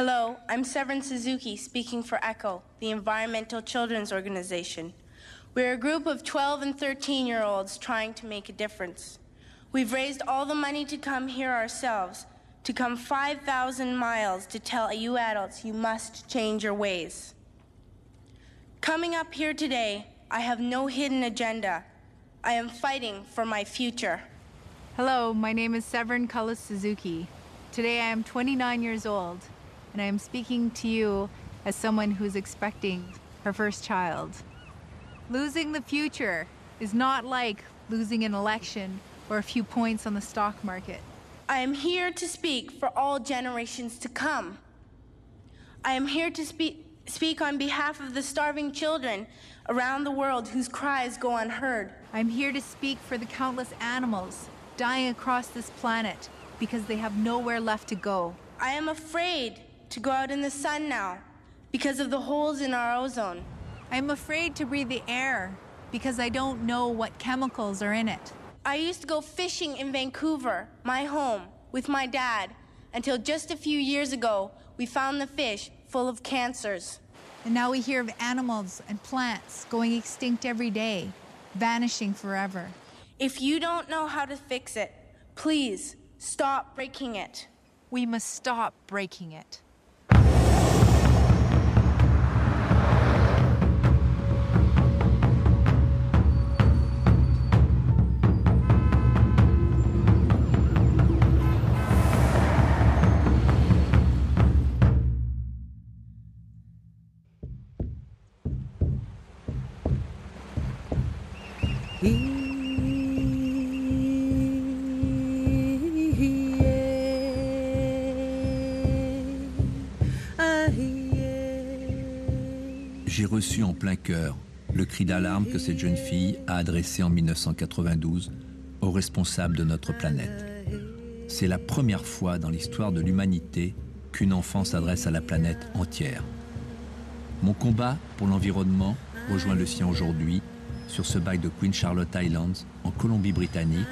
Hello, I'm Severin Suzuki, speaking for ECHO, the Environmental Children's Organization. We're a group of 12 and 13-year-olds trying to make a difference. We've raised all the money to come here ourselves, to come 5,000 miles to tell you adults you must change your ways. Coming up here today, I have no hidden agenda. I am fighting for my future. Hello, my name is Severin Cullis Suzuki. Today I am 29 years old, and I am speaking to you as someone who is expecting her first child. Losing the future is not like losing an election or a few points on the stock market. I am here to speak for all generations to come. I am here to speak on behalf of the starving children around the world whose cries go unheard. I'm here to speak for the countless animals dying across this planet because they have nowhere left to go. I am afraid to go out in the sun now because of the holes in our ozone. I'm afraid to breathe the air because I don't know what chemicals are in it. I used to go fishing in Vancouver, my home, with my dad, until just a few years ago, we found the fish full of cancers. And now we hear of animals and plants going extinct every day, vanishing forever. If you don't know how to fix it, please stop breaking it. We must stop breaking it. J'ai reçu en plein cœur le cri d'alarme que cette jeune fille a adressé en 1992 aux responsables de notre planète. C'est la première fois dans l'histoire de l'humanité qu'une enfant s'adresse à la planète entière. Mon combat pour l'environnement rejoint le sien aujourd'hui sur ce bail de Queen Charlotte Islands, en Colombie-Britannique,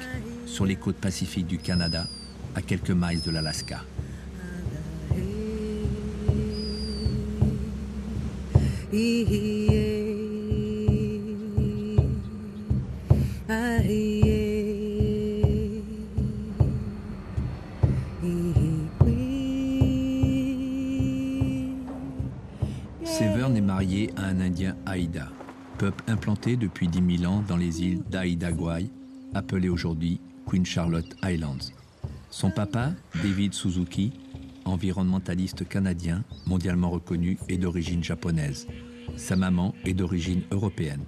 sur les côtes pacifiques du Canada, à quelques miles de l'Alaska. Severn est marié à un Indien Haïda, peuple implanté depuis 10 000 ans dans les îles d'Haïda-Gwaii, appelées aujourd'hui Queen Charlotte Islands. Son papa, David Suzuki, environnementaliste canadien, mondialement reconnu, est d'origine japonaise. Sa maman est d'origine européenne.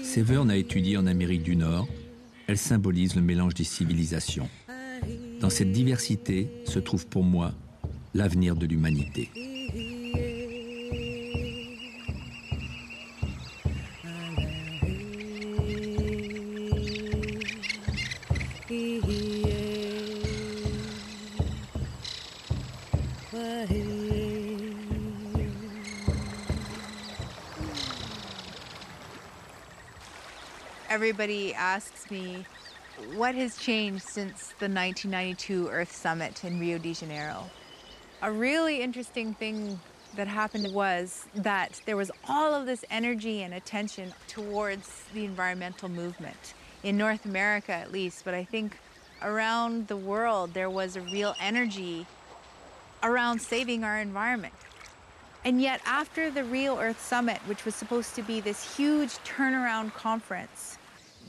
Severn a étudié en Amérique du Nord. Elle symbolise le mélange des civilisations. Dans cette diversité se trouve pour moi l'avenir de l'humanité. Everybody asks me, what has changed since the 1992 Earth Summit in Rio de Janeiro? A really interesting thing that happened was that there was all of this energy and attention towards the environmental movement, in North America at least, but I think around the world there was a real energy around saving our environment. And yet after the Rio Earth Summit, which was supposed to be this huge turnaround conference,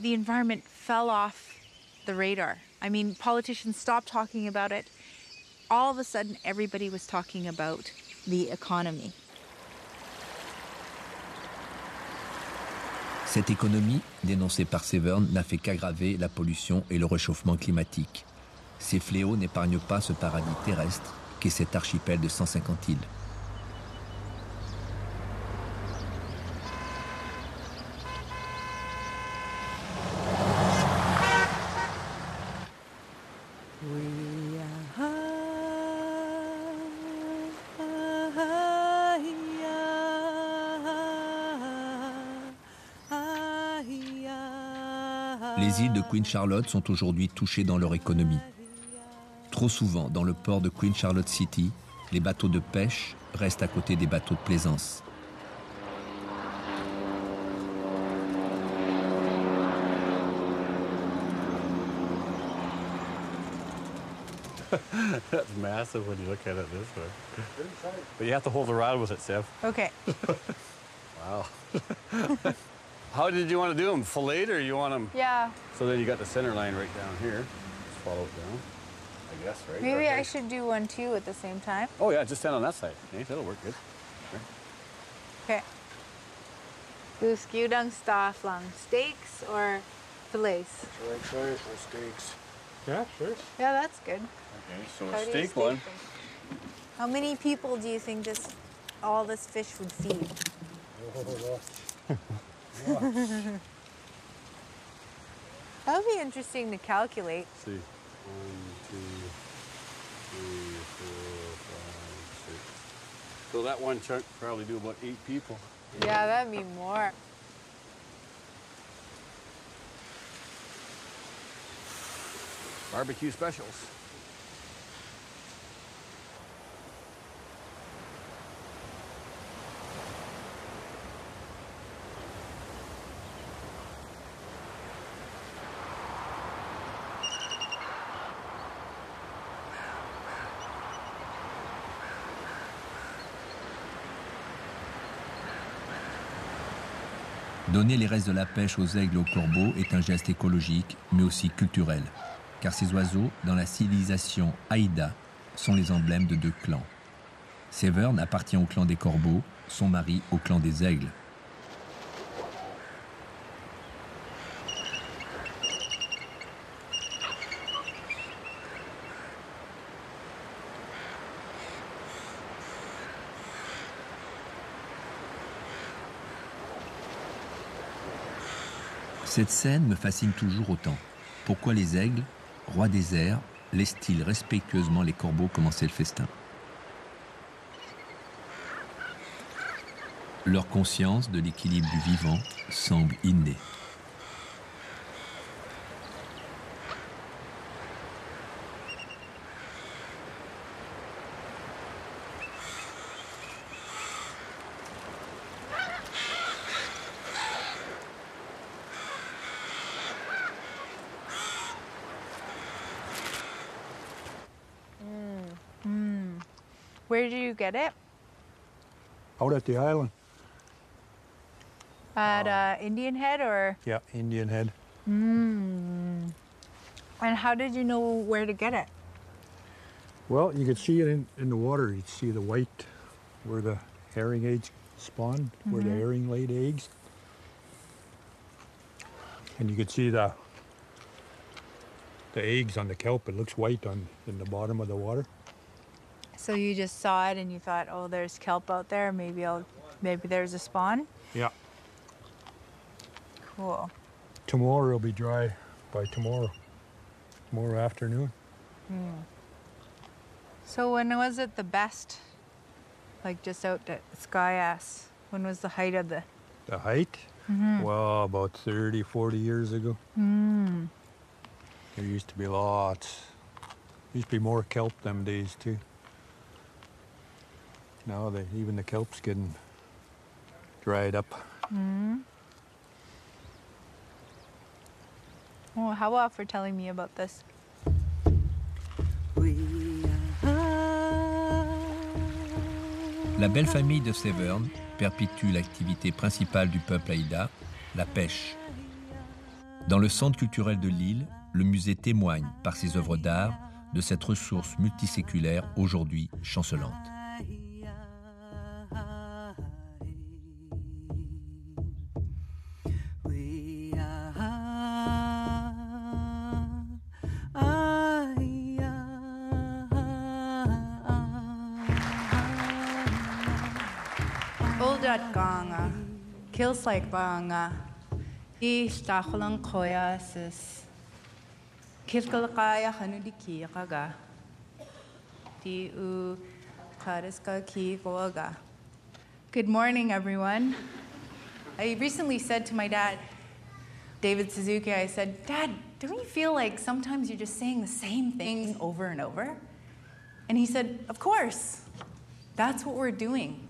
the environment fell off the radar. I mean, politicians stopped talking about it. All of a sudden, everybody was talking about the economy. Cette économie, dénoncée par Severn, n'a fait qu'aggraver la pollution et le réchauffement climatique. Ces fléaux n'épargnent pas ce paradis terrestre qu'est cet archipel de 150 îles. Les îles de Queen Charlotte sont aujourd'hui touchées dans leur économie. Trop souvent, dans le port de Queen Charlotte City, les bateaux de pêche restent à côté des bateaux de plaisance. That's massive when you look at it this way. But you have to hold the rod with it, Seb. Okay. Wow. How did you want to do them? Filleted or you want them? Yeah. So then you got the center line right down here. Just follow it down, I guess, right? Maybe Okay. I should do one too at the same time. Oh, yeah, just stand on that side. Okay, that'll work good. Okay. Goose gyudang stuff lang. Steaks or fillets? Right side for steaks. Yeah, sure. Yeah, that's good. Okay, so How a do you steak steak one. them? How many people do you think all this fish would feed? That would be interesting to calculate. Let's see. 1, 2, 3, 4, 5, 6. So that one chunk probably do about 8 people. Yeah, that'd be more. Barbecue specials. Donner les restes de la pêche aux aigles et aux corbeaux est un geste écologique, mais aussi culturel. Car ces oiseaux, dans la civilisation Haïda, sont les emblèmes de 2 clans. Severn appartient au clan des corbeaux, son mari au clan des aigles. Cette scène me fascine toujours autant. Pourquoi les aigles, rois des airs, laissent-ils respectueusement les corbeaux commencer le festin? Leur conscience de l'équilibre du vivant semble innée. Where do you get it? Out at the island. At Indian Head or? Yeah, Indian Head. And how did you know where to get it? Well, you could see it in the water. You'd see the white where the herring eggs spawn, where the herring laid eggs. And you could see the eggs on the kelp. It looks white in the bottom of the water. So you just saw it and you thought, oh, there's kelp out there. Maybe there's a spawn. Yeah. Cool. Tomorrow it'll be dry by tomorrow afternoon. So when was it the best? Like just out at Sky-Ass? When was the height of the? The height? Well, about 30, 40 years ago. There used to be lots. Used to be more kelp them days too. Now even the kelp's getting dried up. Oh, how about for telling me about this? La belle famille de Severn perpétue l'activité principale du peuple Haïda, la pêche. Dans le centre culturel de l'île, le musée témoigne, par ses œuvres d'art, de cette ressource multiséculaire aujourd'hui chancelante. Ganga, kills like banga, I stachulang koyasis, kilkalkaya hanudiki kaga, Di u kariska ki goaga. Good morning, everyone. I recently said to my dad, David Suzuki, I said, Dad, don't you feel like sometimes you're just saying the same things over and over? And he said, of course. That's what we're doing.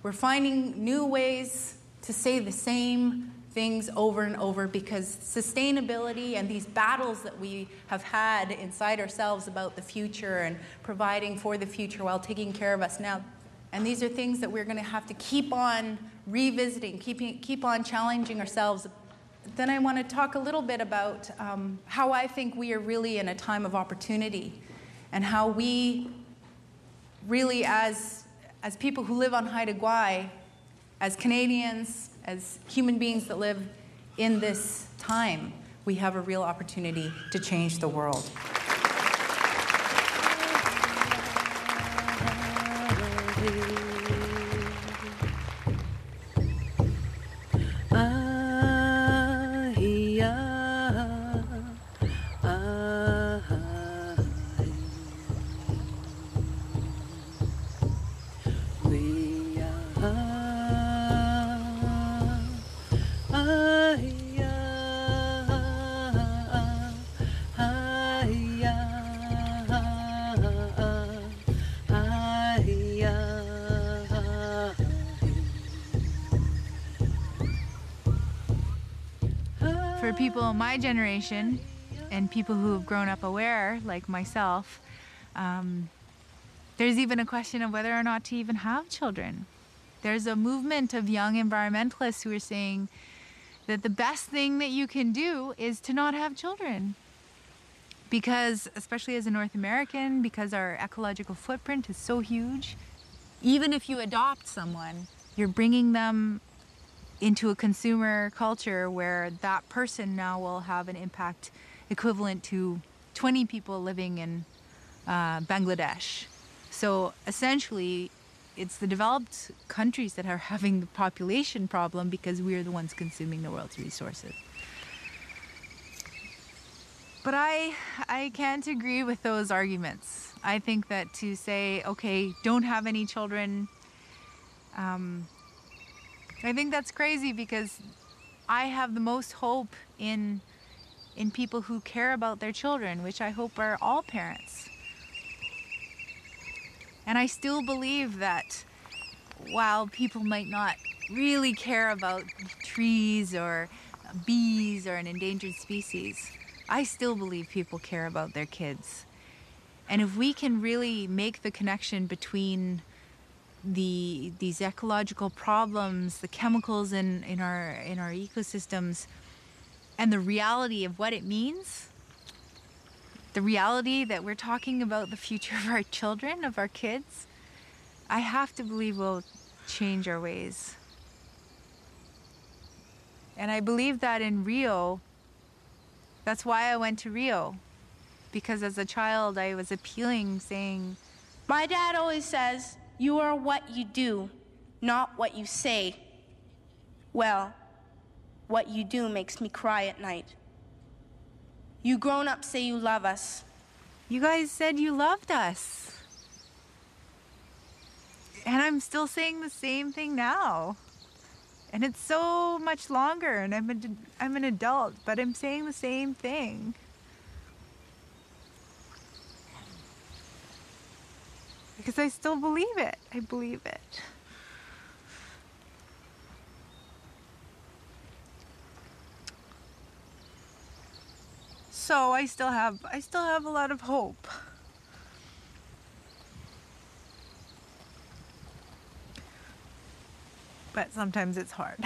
We're finding new ways to say the same things over and over because sustainability and these battles that we have had inside ourselves about the future and providing for the future while taking care of us now. And these are things that we're going to have to keep on revisiting, keep on challenging ourselves. Then I want to talk a little bit about how I think we are really in a time of opportunity and how we really, as people who live on Haida Gwaii, as Canadians, as human beings that live in this time, we have a real opportunity to change the world. For people in my generation and people who have grown up aware, like myself, there's even a question of whether or not to even have children. There's a movement of young environmentalists who are saying that the best thing that you can do is to not have children. Because, especially as a North American, because our ecological footprint is so huge, even if you adopt someone, you're bringing them into a consumer culture where that person now will have an impact equivalent to 20 people living in Bangladesh. So essentially, it's the developed countries that are having the population problem because we are the ones consuming the world's resources. But I can't agree with those arguments. I think that to say, okay, don't have any children, I think that's crazy because I have the most hope in people who care about their children, which I hope are all parents. And I still believe that while people might not really care about trees or bees or an endangered species, I still believe people care about their kids. And if we can really make the connection between these ecological problems, the chemicals in our ecosystems, and the reality of what it means, the reality that we're talking about the future of our children, of our kids, I have to believe we'll change our ways. And I believe that in Rio. That's why I went to Rio. Because as a child, I was appealing, saying, My dad always says, you are what you do, not what you say. Well, what you do makes me cry at night. You grown-ups say you love us. You guys said you loved us. And I'm still saying the same thing now. And it's so much longer, and I'm an adult, but I'm saying the same thing. Because I still believe it. I believe it. So I still have a lot of hope. But sometimes it's hard.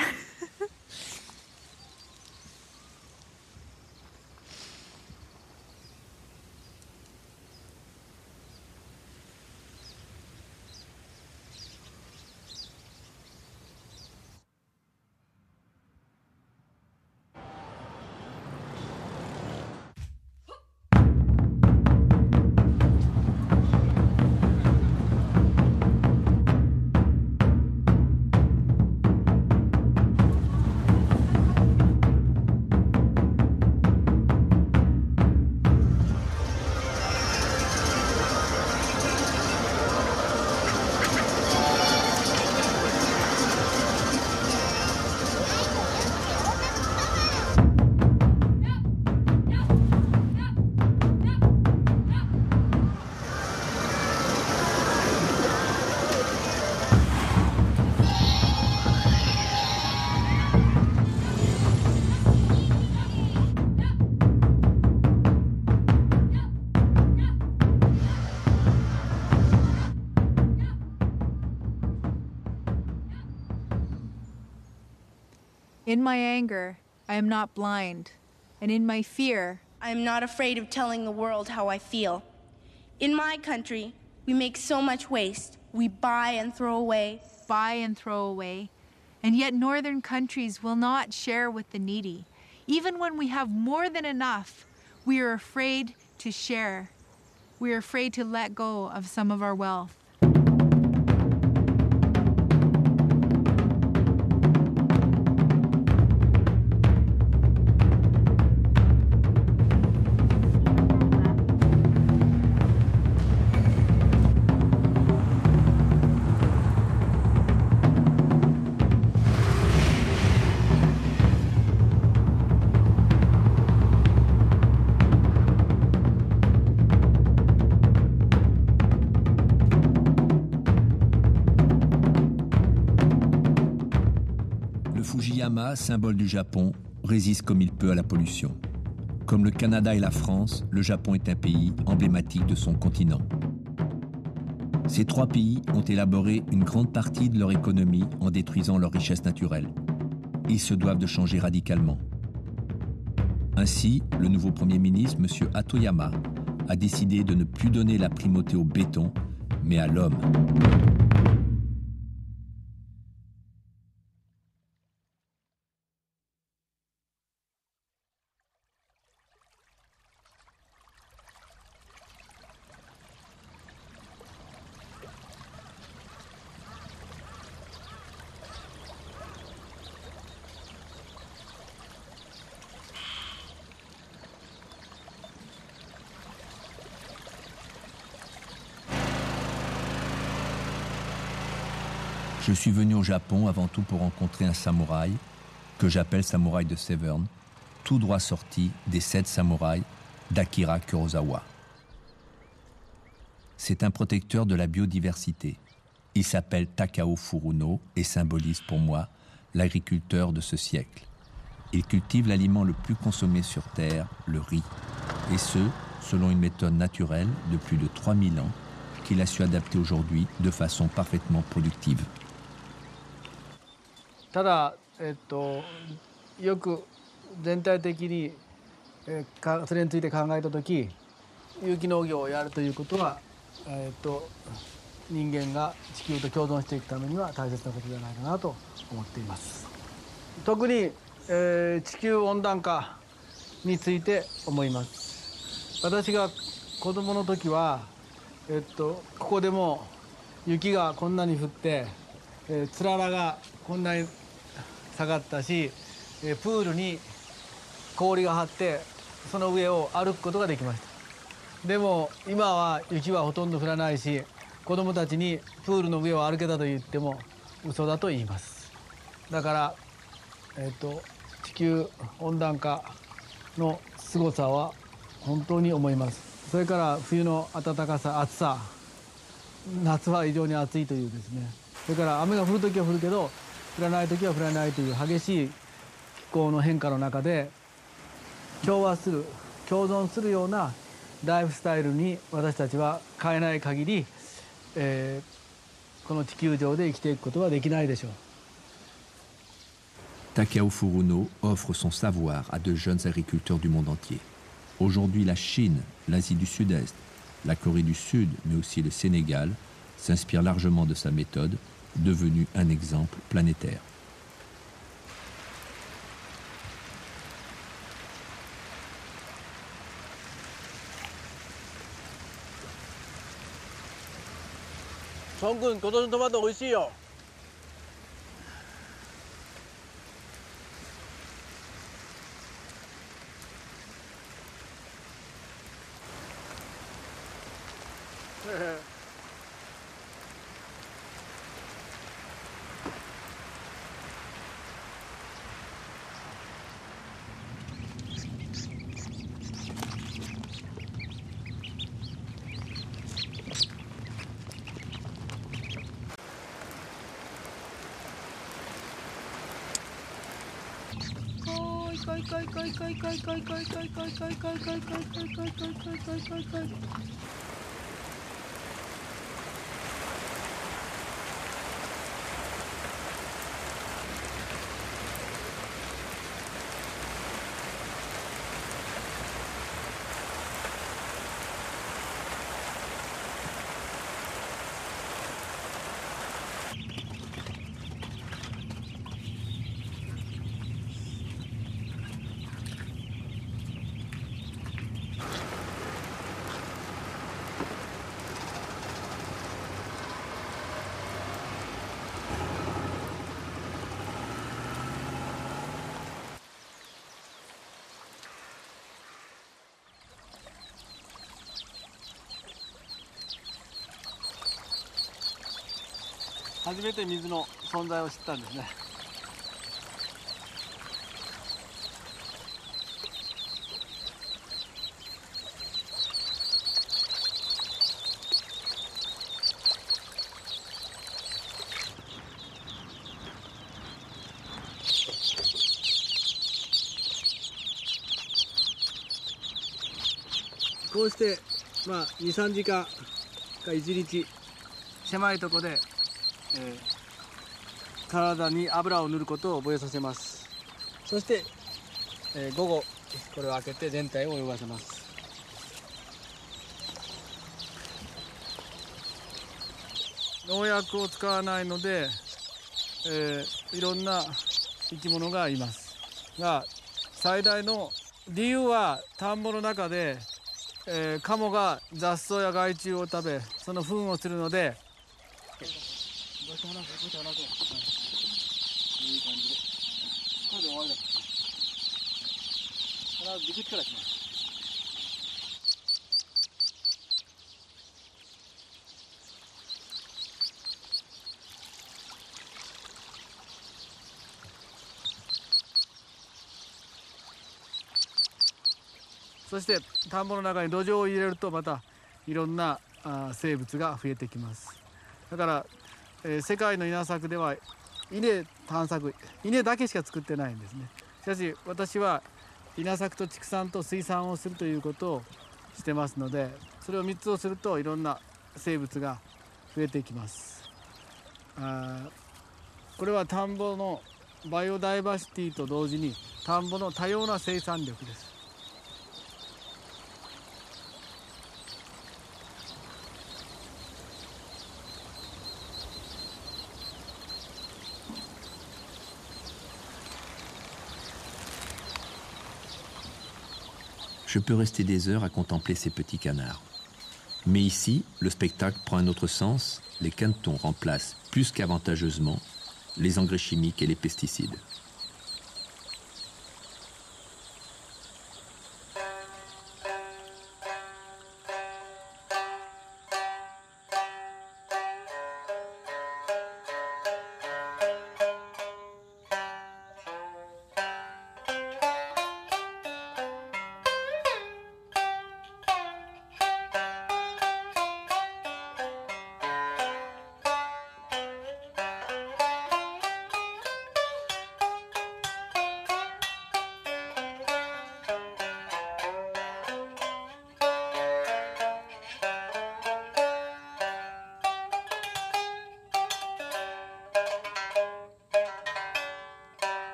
In my anger, I am not blind, and in my fear, I am not afraid of telling the world how I feel. In my country, we make so much waste. We buy and throw away. And yet northern countries will not share with the needy. Even when we have more than enough, we are afraid to share. We are afraid to let go of some of our wealth. Fujiyama, symbole du Japon, résiste comme il peut à la pollution. Comme le Canada et la France, le Japon est un pays emblématique de son continent. Ces trois pays ont élaboré une grande partie de leur économie en détruisant leurs richesses naturelles. Ils se doivent de changer radicalement. Ainsi, le nouveau Premier ministre, M. Hatoyama, a décidé de ne plus donner la primauté au béton, mais à l'homme. Je suis venu au Japon avant tout pour rencontrer un samouraï, que j'appelle samouraï de Severn, tout droit sorti des 7 samouraïs d'Akira Kurosawa. C'est un protecteur de la biodiversité. Il s'appelle Takao Furuno et symbolise pour moi l'agriculteur de ce siècle. Il cultive l'aliment le plus consommé sur Terre, le riz, et ce, selon une méthode naturelle de plus de 3000 ans qu'il a su adapter aujourd'hui de façon parfaitement productive. ただ、よく全体的に、それについて考えた時有機農業をやるということは、人間が地球と共存していくためには大切なことじゃないかなと思っています。特に、地球温暖化について思います。私が子供の時は、ここでも雪がこんなに降って、つららがこんなに下がったし、プールに氷が張ってその上を歩くことができました。でも今は雪はほとんど降らないし、子どもたちにプールの上を歩けたと言っても嘘だと言います。だから、地球温暖化のすごさは本当に思います。それから冬の暖かさ、暑さ、夏は異常に暑いというですね、それから雨が降る時は降るけど降らない時は降らないという激しい気候の変化の中で共存するようなライフスタイルに私たちは変えない限り、この地球上で生きていくことはできないでしょう。Takao Furuno offre son savoir à de jeunes agriculteurs du monde entier. Aujourd'hui, la Chine, l'Asie du Sud-Est, la Corée du Sud, mais aussi le Sénégal, s'inspirent largement de sa méthode, devenue un exemple planétaire. 정군, 도전 토마토 美味しいよ。初めて水の存在を知ったんですね。こうして、23時間か1日狭いとこで、体に油を塗ることを覚えさせます。そして、午後これを開けて全体を泳がせます。農薬を使わないので、いろんな生き物がいますが、最大の理由は田んぼの中でカモが雑草や害虫を食べ、その糞をするので、いい感じで、これで終わりだ。必ず陸地から来ます。そして田んぼの中に土壌を入れるとまたいろんな生物が増えてきます。だから、世界の稲作では稲探索、稲だけしか作ってないんですね。しかし私は稲作と畜産と水産をするということをしてますので、それを3つをするといろんな生物が増えてきます。これは田んぼのバイオダイバーシティと同時に田んぼの多様な生産力です。Je peux rester des heures à contempler ces petits canards. Mais ici, le spectacle prend un autre sens. Les canetons remplacent plus qu'avantageusement les engrais chimiques et les pesticides.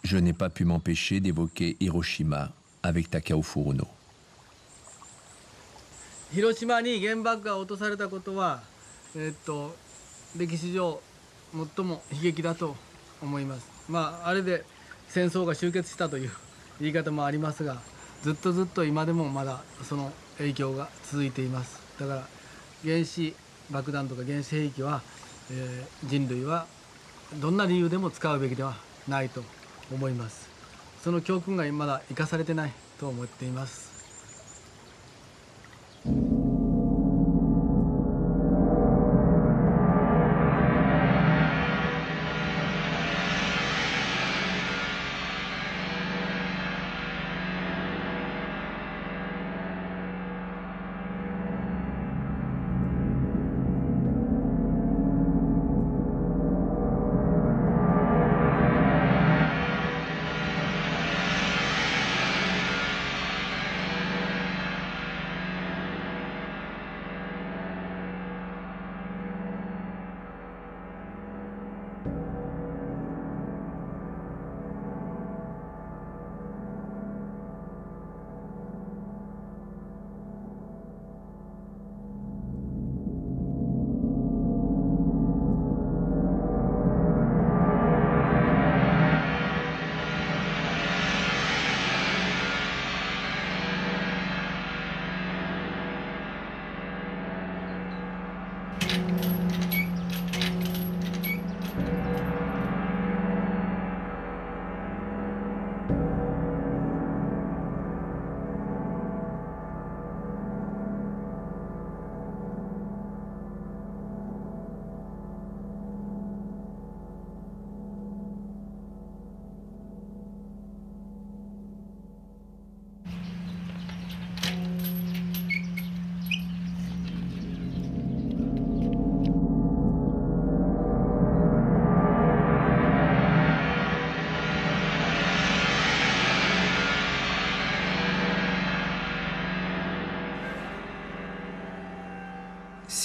Je n'ai pas pu m'empêcher d'évoquer Hiroshima avec Takao Furuno. 広島に原爆が落とされたことは、歴史上最も悲劇だと思います。あれで戦争が終結したという言い方もありますが、ずっと今でもまだその影響が続いています。だから原子爆弾とか原子兵器は、人類はどんな理由でも使うべきではないと思います。その教訓がまだ生かされてないと思っています。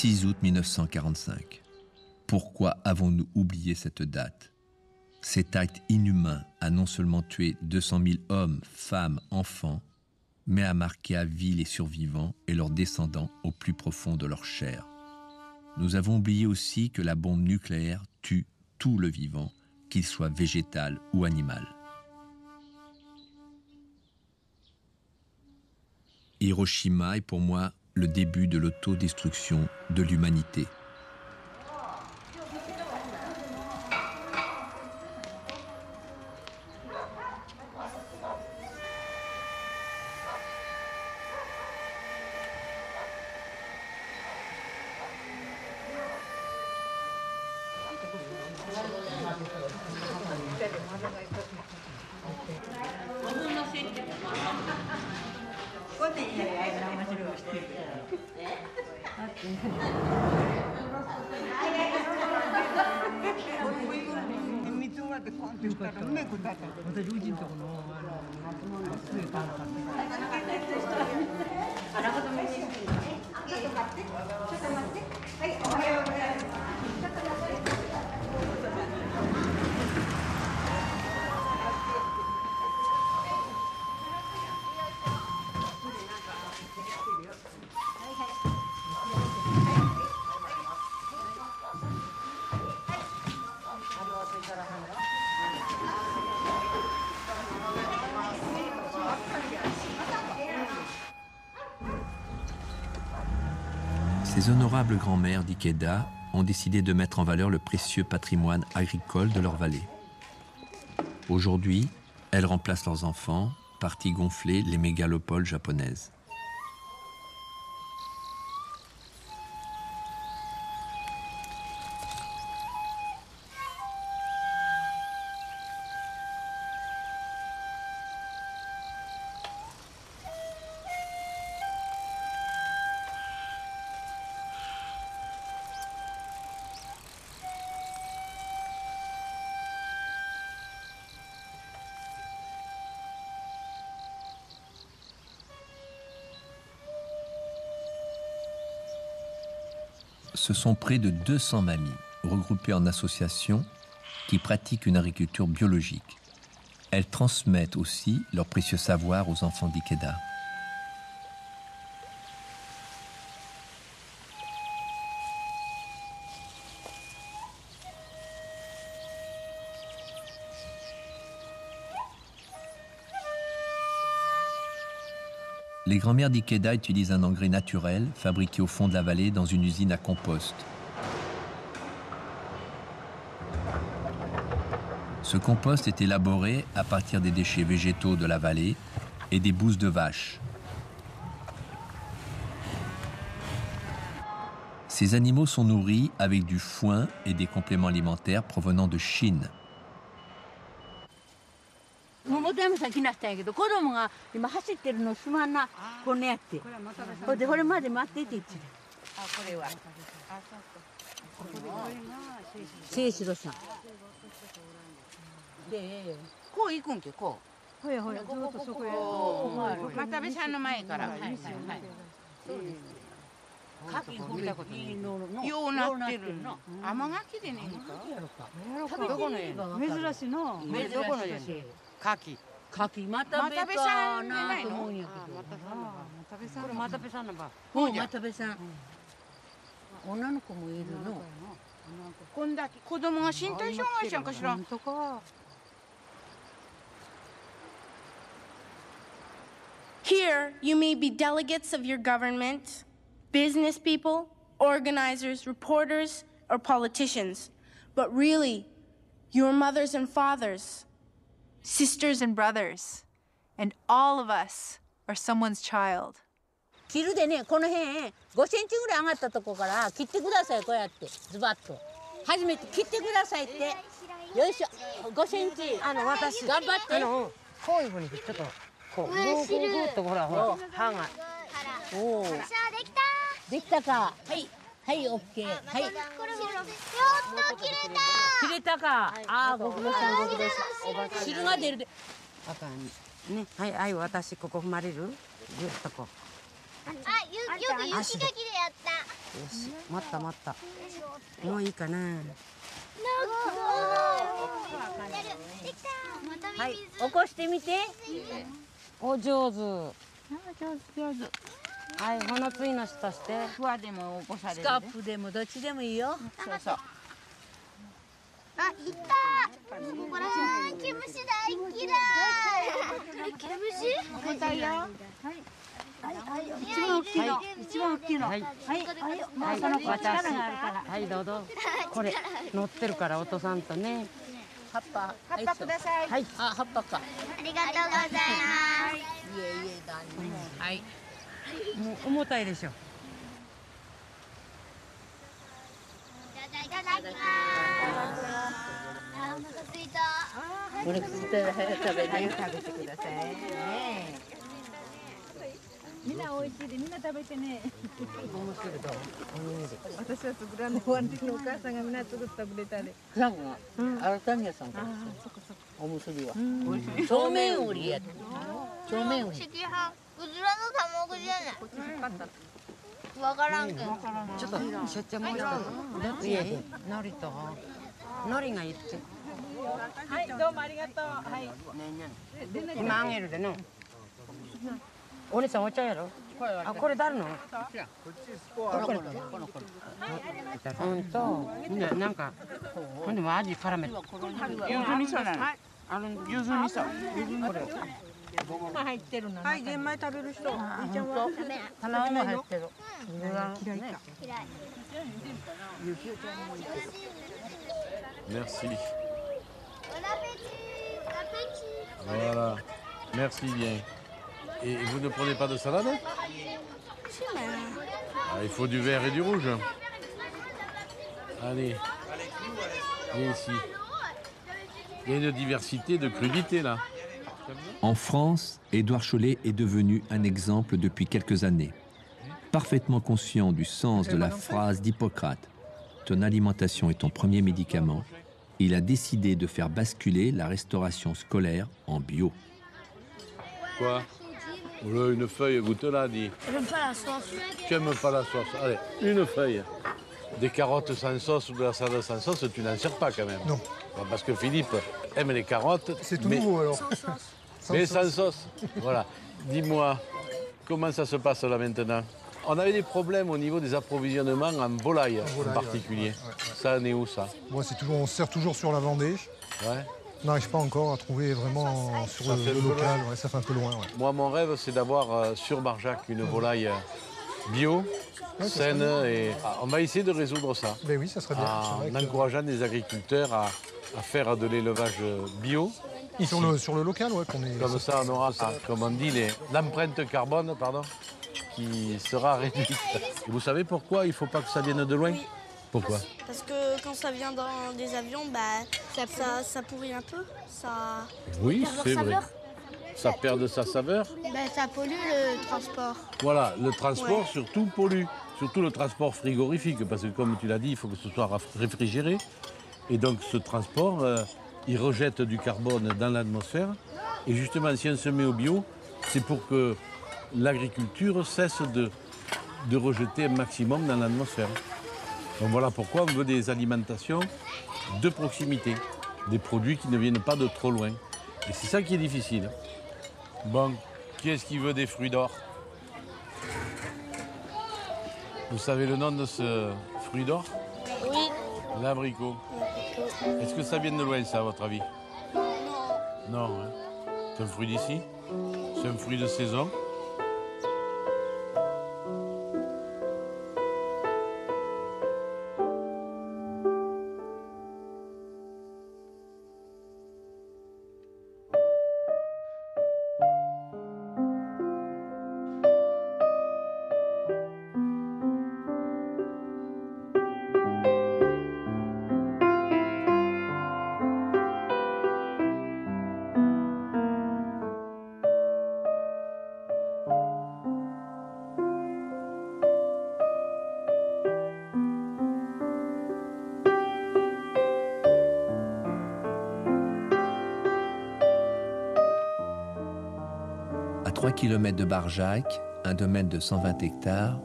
6 août 1945. Pourquoi avons-nous oublié cette date? Cet acte inhumain a non seulement tué 200 000 hommes, femmes, enfants, mais a marqué à vie les survivants et leurs descendants au plus profond de leur chair. Nous avons oublié aussi que la bombe nucléaire tue tout le vivant, qu'il soit végétal ou animal. Hiroshima est pour moi le début de l'autodestruction de l'humanité. Ces honorables grands-mères d'Ikeda ont décidé de mettre en valeur le précieux patrimoine agricole de leur vallée. Aujourd'hui, elles remplacent leurs enfants, partis gonfler les mégalopoles japonaises. Ce sont près de 200 mamies, regroupées en associations, qui pratiquent une agriculture biologique. Elles transmettent aussi leur précieux savoir aux enfants d'Ikeda. Les grand-mères d'Ikeda utilisent un engrais naturel fabriqué au fond de la vallée dans une usine à compost. Ce compost est élaboré à partir des déchets végétaux de la vallée et des bousses de vache. Ces animaux sont nourris avec du foin et des compléments alimentaires provenant de Chine. 表山来したんやけど子供が今走ってるのすまんなこんなやってほんでこれまで待ってって言ってるあこれはあそうか清志郎さんでこう行くんけこうほやほやずっとそこへ又部さんの前からはいはいそうです柿見たことないようなってるの甘柿でね食べてる珍しいのどこのやつ柿又部さんじゃないのこれ又部さんの場又部さん女の子もいるのこんだけ子供が身体障害者かしら Here, you may be delegates of your government, business people, organizers, reporters, or politicians. But really, you're mothers and fathers, Sisters and brothers, and all of us are someone's child. 切るでねこの辺5センチぐらい上がったとこから切ってくださいこうやってズバッと初めて切ってくださいってよいしょ5センチ私頑張ってこういうふうにちょっとこうグーッとほら刃がおおできたかはいはいオッケーはいやっと切れたかああご苦労さんご苦労さん汁が出るであかんねはいはい私ここ踏まれるギュッとこうあよく雪かきでやったし、待った待った。もういいかな。はい、起こしてみて。お、上手。上手上手。はい、骨ついの下して。ふわでも起こされる。スカーフでもどっちでもいいよ。そうそう。あ、いた。毛虫大嫌い。毛虫？重たいよ。はい。一番大きいの。一番大きいの。はい。はい。もうその子は力があるから。はい、どうぞ。これ乗ってるからお父さんとね。葉っぱ。葉っぱください。はい。あ、葉っぱか。ありがとうございます。はい。もう重たいでしょ。いただきます。あ、お腹すいた。これ食べて食べてください。ね。みんな美味しいで、みんな食べてね。私は作らない。お母さんがみんな作ってくれたで。さんが、改めさんから。おむすびは。そうめん売りや。そうめん売り。赤飯、うずらの卵じゃない。わからんけど。ちょっと、しょっちゃもう一つ。家で、海苔と。海苔がいって。はい、どうもありがとう。はい。今あげるでの。お姉さんお茶やろ。あ、これ誰の？うんと、なんか、ほんでも味絡めて。柚子味噌なの。柚子味噌。これ。入ってるの。はい、玄米食べる人。いいちゃんは。卵も入ってる。嫌いか。Merci. Bon appétit. Appétit. Voilà. Merci bien. Et vous ne prenez pas de salade? Ah, il faut du vert et du rouge. Allez. Viens ici. Il y a une diversité de crudités là. En France, Édouard Chollet est devenu un exemple depuis quelques années. Parfaitement conscient du sens de la phrase d'Hippocrate, « Ton alimentation est ton premier médicament », il a décidé de faire basculer la restauration scolaire en bio. Quoi? Oh là, une feuille, goûte-la, dis. J'aime pas la sauce. Tu n'aimes pas la sauce? Allez, une feuille. Des carottes sans sauce ou de la salade sans sauce, tu n'en sers pas quand même. Non. Parce que Philippe aime les carottes. C'est tout nouveau alors. Sans sauce. Mais sans sauce. Voilà. Dis-moi, comment ça se passe là maintenant? On avait des problèmes au niveau des approvisionnements en volaille en particulier. Ouais. Ça en est où ça? Bon, on se sert toujours sur la Vendée. Ouais. On n'arrive pas encore à trouver vraiment sur le local. Ouais, ça fait un peu loin. Ouais. Moi, mon rêve, c'est d'avoir sur Barjac une volaille bio, saine. Et on va essayer de résoudre ça. Ben oui, ça serait bien. En encourageant les agriculteurs à faire de l'élevage bio. Ici. Sur le local, ouais, qu'on est. Comme ça, on aura, comme on dit, l'empreinte carbone, pardon, qui sera réduite. Et vous savez pourquoi il ne faut pas que ça vienne de loin? Oui. Pourquoi? Parce que quand ça vient dans des avions, bah, ça pourrit un peu. Ça Oui, perd leur c'est vrai. saveur. Ça perd de sa saveur. Bah, ça pollue le transport. Voilà, le transport Ouais. surtout pollue. Surtout le transport frigorifique, parce que comme tu l'as dit, il faut que ce soit réfrigéré. Et donc ce transport, il rejette du carbone dans l'atmosphère. Et justement, si on se met au bio, c'est pour que l'agriculture cesse de rejeter un maximum dans l'atmosphère. Donc voilà pourquoi on veut des alimentations de proximité, des produits qui ne viennent pas de trop loin. Et c'est ça qui est difficile. Bon, qui est-ce qui veut des fruits d'or? Vous savez le nom de ce fruit d'or? Oui. L'abricot. Est-ce que ça vient de loin, ça, à votre avis? Non. Non, hein. C'est un fruit d'ici? C'est un fruit de saison? À 3 km de Barjac, un domaine de 120 hectares,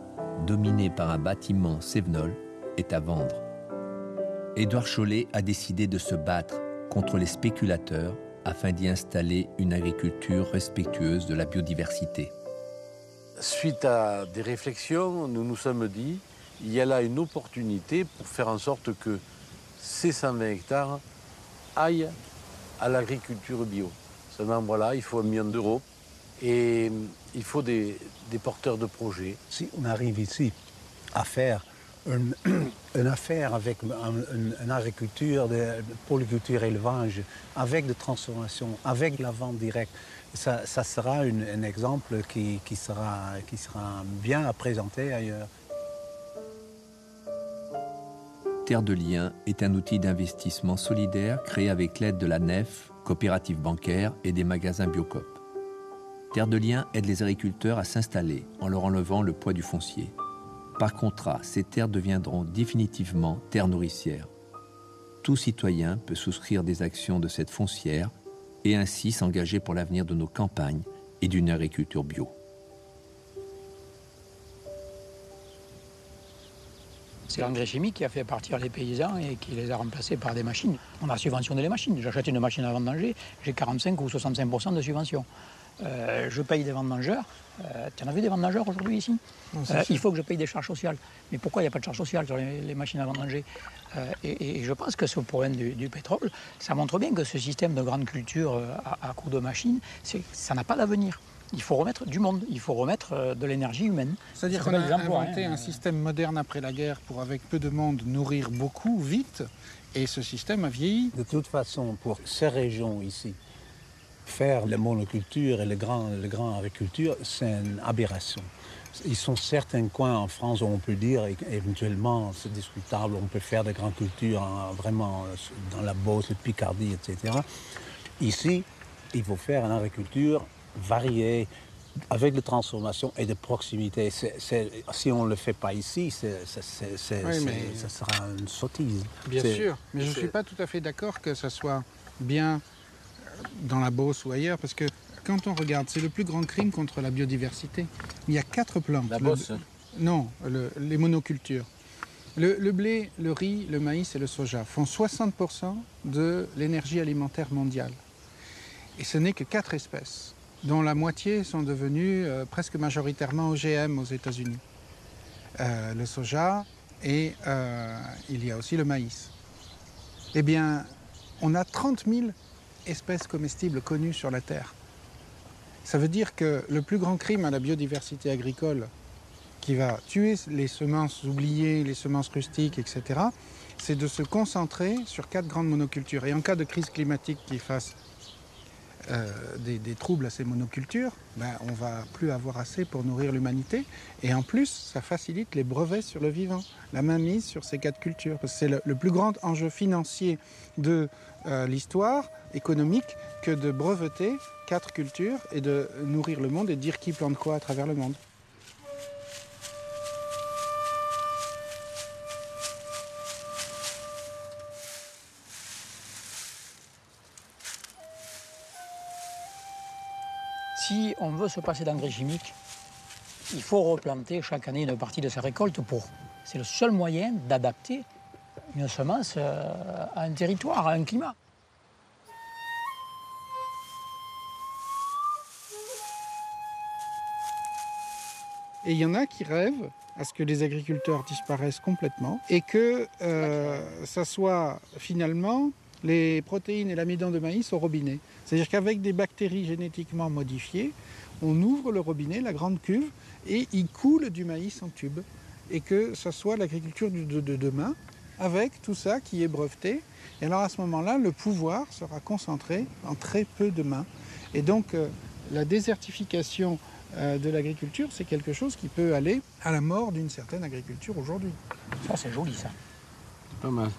dominée par un bâtiment Cévenol, est à vendre. Édouard Chollet a décidé de se battre contre les spéculateurs afin d'y installer une agriculture respectueuse de la biodiversité. Suite à des réflexions, nous nous sommes dit, il y a là une opportunité pour faire en sorte que ces 120 hectares aillent à l'agriculture bio. Seulement, voilà, il faut 1 million d'euros et il faut des porteurs de projets. Si on arrive ici à faire une affaire avec une agriculture, de polyculture élevage, avec de transformation, avec la vente directe, ça sera un exemple qui sera bien à présenter ailleurs. Terre de Liens est un outil d'investissement solidaire créé avec l'aide de la NEF, coopérative bancaire et des magasins Biocoop. Terre de Liens aide les agriculteurs à s'installer en leur enlevant le poids du foncier. Par contrat, ces terres deviendront définitivement terres nourricières. Tout citoyen peut souscrire des actions de cette foncière et ainsi s'engager pour l'avenir de nos campagnes et d'une agriculture bio. C'est l'engrais chimique qui a fait partir les paysans et qui les a remplacés par des machines. On a subventionné les machines. J'achète une machine à vendanger, j'ai 45 ou 65% de subvention. Je paye des vendangeurs. Tu en as vu des vendangeurs aujourd'hui ici? Il faut que je paye des charges sociales. Mais pourquoi il n'y a pas de charges sociales sur les machines à vendanger? Et je pense que ce problème du pétrole, ça montre bien que ce système de grande culture à coups de machines, ça n'a pas d'avenir. Il faut remettre du monde, il faut remettre de l'énergie humaine. C'est-à-dire qu'on a inventé un système moderne après la guerre pour, avec peu de monde, nourrir beaucoup, vite, et ce système a vieilli. De toute façon, pour ces régions ici, faire la monoculture et la grande agriculture, c'est une aberration. Ils sont certains coins en France où on peut dire, éventuellement, c'est discutable, on peut faire des grandes cultures vraiment dans la Beauce, le Picardie, etc. Ici, il faut faire une agriculture variée, avec de transformation et de proximité. Si on ne le fait pas ici, ça sera une sottise. Bien sûr, mais je ne suis pas tout à fait d'accord que ça soit bien dans la Beauce ou ailleurs, parce que quand on regarde, c'est le plus grand crime contre la biodiversité. Il y a 4 plantes. La Beauce? Non, les monocultures. Le blé, le riz, le maïs et le soja font 60% de l'énergie alimentaire mondiale. Et ce n'est que 4 espèces, dont la moitié sont devenues presque majoritairement OGM aux États-Unis. Le soja et il y a aussi le maïs. Eh bien, on a 30 000 espèces comestibles connues sur la Terre. Ça veut dire que le plus grand crime à la biodiversité agricole, qui va tuer les semences oubliées, les semences rustiques, etc., c'est de se concentrer sur 4 grandes monocultures. Et en cas de crise climatique qui fasse des troubles à ces monocultures, on ne va plus avoir assez pour nourrir l'humanité. Et en plus, ça facilite les brevets sur le vivant, la mainmise sur ces 4 cultures. Parce que c'est le plus grand enjeu financier de l'histoire économique que de breveter 4 cultures et de nourrir le monde et de dire qui plante quoi à travers le monde. Si on veut se passer d'engrais chimiques, il faut replanter chaque année une partie de sa récolte pour. C'est le seul moyen d'adapter une semence à un territoire, à un climat. Et il y en a qui rêvent à ce que les agriculteurs disparaissent complètement et que ça soit finalement les protéines et l'amidon de maïs au robinet. C'est-à-dire qu'avec des bactéries génétiquement modifiées, on ouvre le robinet, la grande cuve, et il coule du maïs en tube. Et que ce soit l'agriculture de demain, avec tout ça qui est breveté. Et alors à ce moment-là, le pouvoir sera concentré en très peu de mains. Et donc la désertification de l'agriculture, c'est quelque chose qui peut aller à la mort d'une certaine agriculture aujourd'hui. Ça, c'est joli, ça. Pas mal.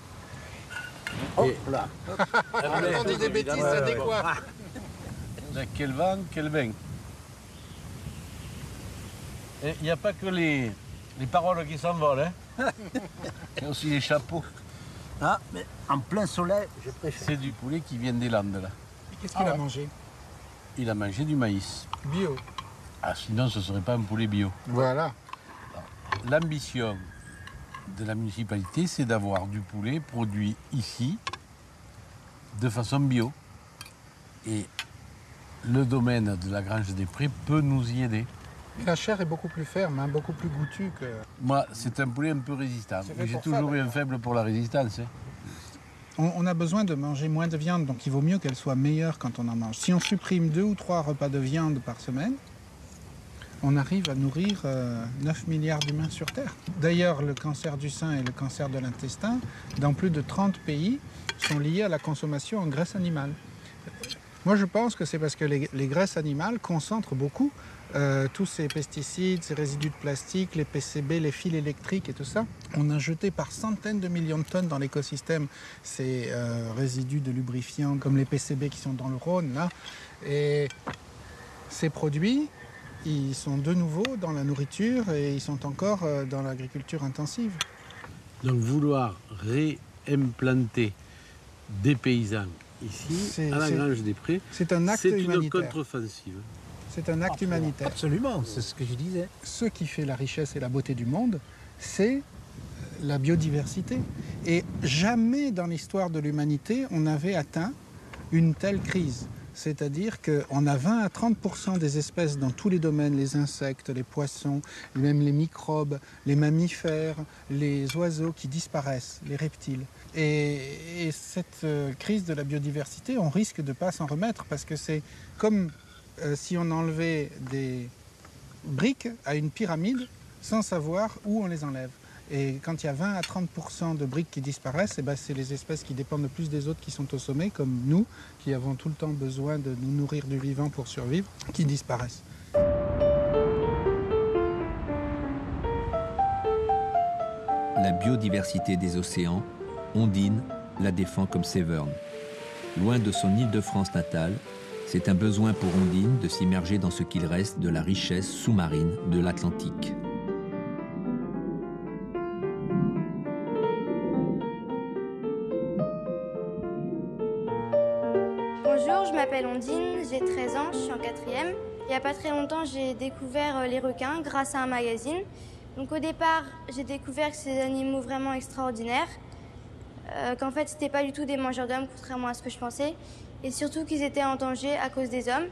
Oh là. On dit des bêtises, ça décoiffe. Quel vent, quel vin. Il n'y a pas que les paroles qui s'envolent, hein. Il y a aussi les chapeaux. Ah, mais en plein soleil, je préfère. C'est du poulet qui vient des Landes, là. Qu'est-ce qu'il a mangé? Il a mangé du maïs. Bio. Ah, sinon, ce ne serait pas un poulet bio. Voilà. l'ambition de la municipalité, c'est d'avoir du poulet produit ici, de façon bio. Et le domaine de la Grange des Prés peut nous y aider. La chair est beaucoup plus ferme, hein, beaucoup plus goûtue que... Moi, c'est un poulet un peu résistant. J'ai toujours eu un faible pour la résistance. On a besoin de manger moins de viande, donc il vaut mieux qu'elle soit meilleure quand on en mange. Si on supprime 2 ou 3 repas de viande par semaine, on arrive à nourrir 9 milliards d'humains sur Terre. D'ailleurs, le cancer du sein et le cancer de l'intestin, dans plus de 30 pays, sont liés à la consommation en graisse animale. Moi, je pense que c'est parce que les graisses animales concentrent beaucoup tous ces pesticides, ces résidus de plastique, les PCB, les fils électriques et tout ça. On a jeté par centaines de millions de tonnes dans l'écosystème ces résidus de lubrifiants comme les PCB qui sont dans le Rhône, là. Et ces produits, ils sont de nouveau dans la nourriture et ils sont encore dans l'agriculture intensive. Donc vouloir réimplanter des paysans ici, à la Grange des Prés, c'est un acte humanitaire. C'est une contre-offensive. C'est un acte humanitaire. Absolument, c'est ce que je disais. Ce qui fait la richesse et la beauté du monde, c'est la biodiversité. Et jamais dans l'histoire de l'humanité, on n'avait atteint une telle crise. C'est-à-dire qu'on a 20 à 30% des espèces dans tous les domaines, les insectes, les poissons, même les microbes, les mammifères, les oiseaux qui disparaissent, les reptiles. Et cette crise de la biodiversité, on risque de ne pas s'en remettre parce que c'est comme si on enlevait des briques à une pyramide sans savoir où on les enlève. Et quand il y a 20 à 30% de briques qui disparaissent, eh ben c'est les espèces qui dépendent le plus des autres qui sont au sommet, comme nous, qui avons tout le temps besoin de nous nourrir du vivant pour survivre, qui disparaissent. La biodiversité des océans, Ondine la défend comme Severn. Loin de son Île-de-France natale, c'est un besoin pour Ondine de s'immerger dans ce qu'il reste de la richesse sous-marine de l'Atlantique. Bonjour, je m'appelle Ondine, j'ai 13 ans, je suis en 4e. Il n'y a pas très longtemps, j'ai découvert les requins grâce à un magazine. Donc au départ, j'ai découvert que c'est des animaux vraiment extraordinaires, qu'en fait, c'était pas du tout des mangeurs d'hommes, contrairement à ce que je pensais, et surtout qu'ils étaient en danger à cause des hommes.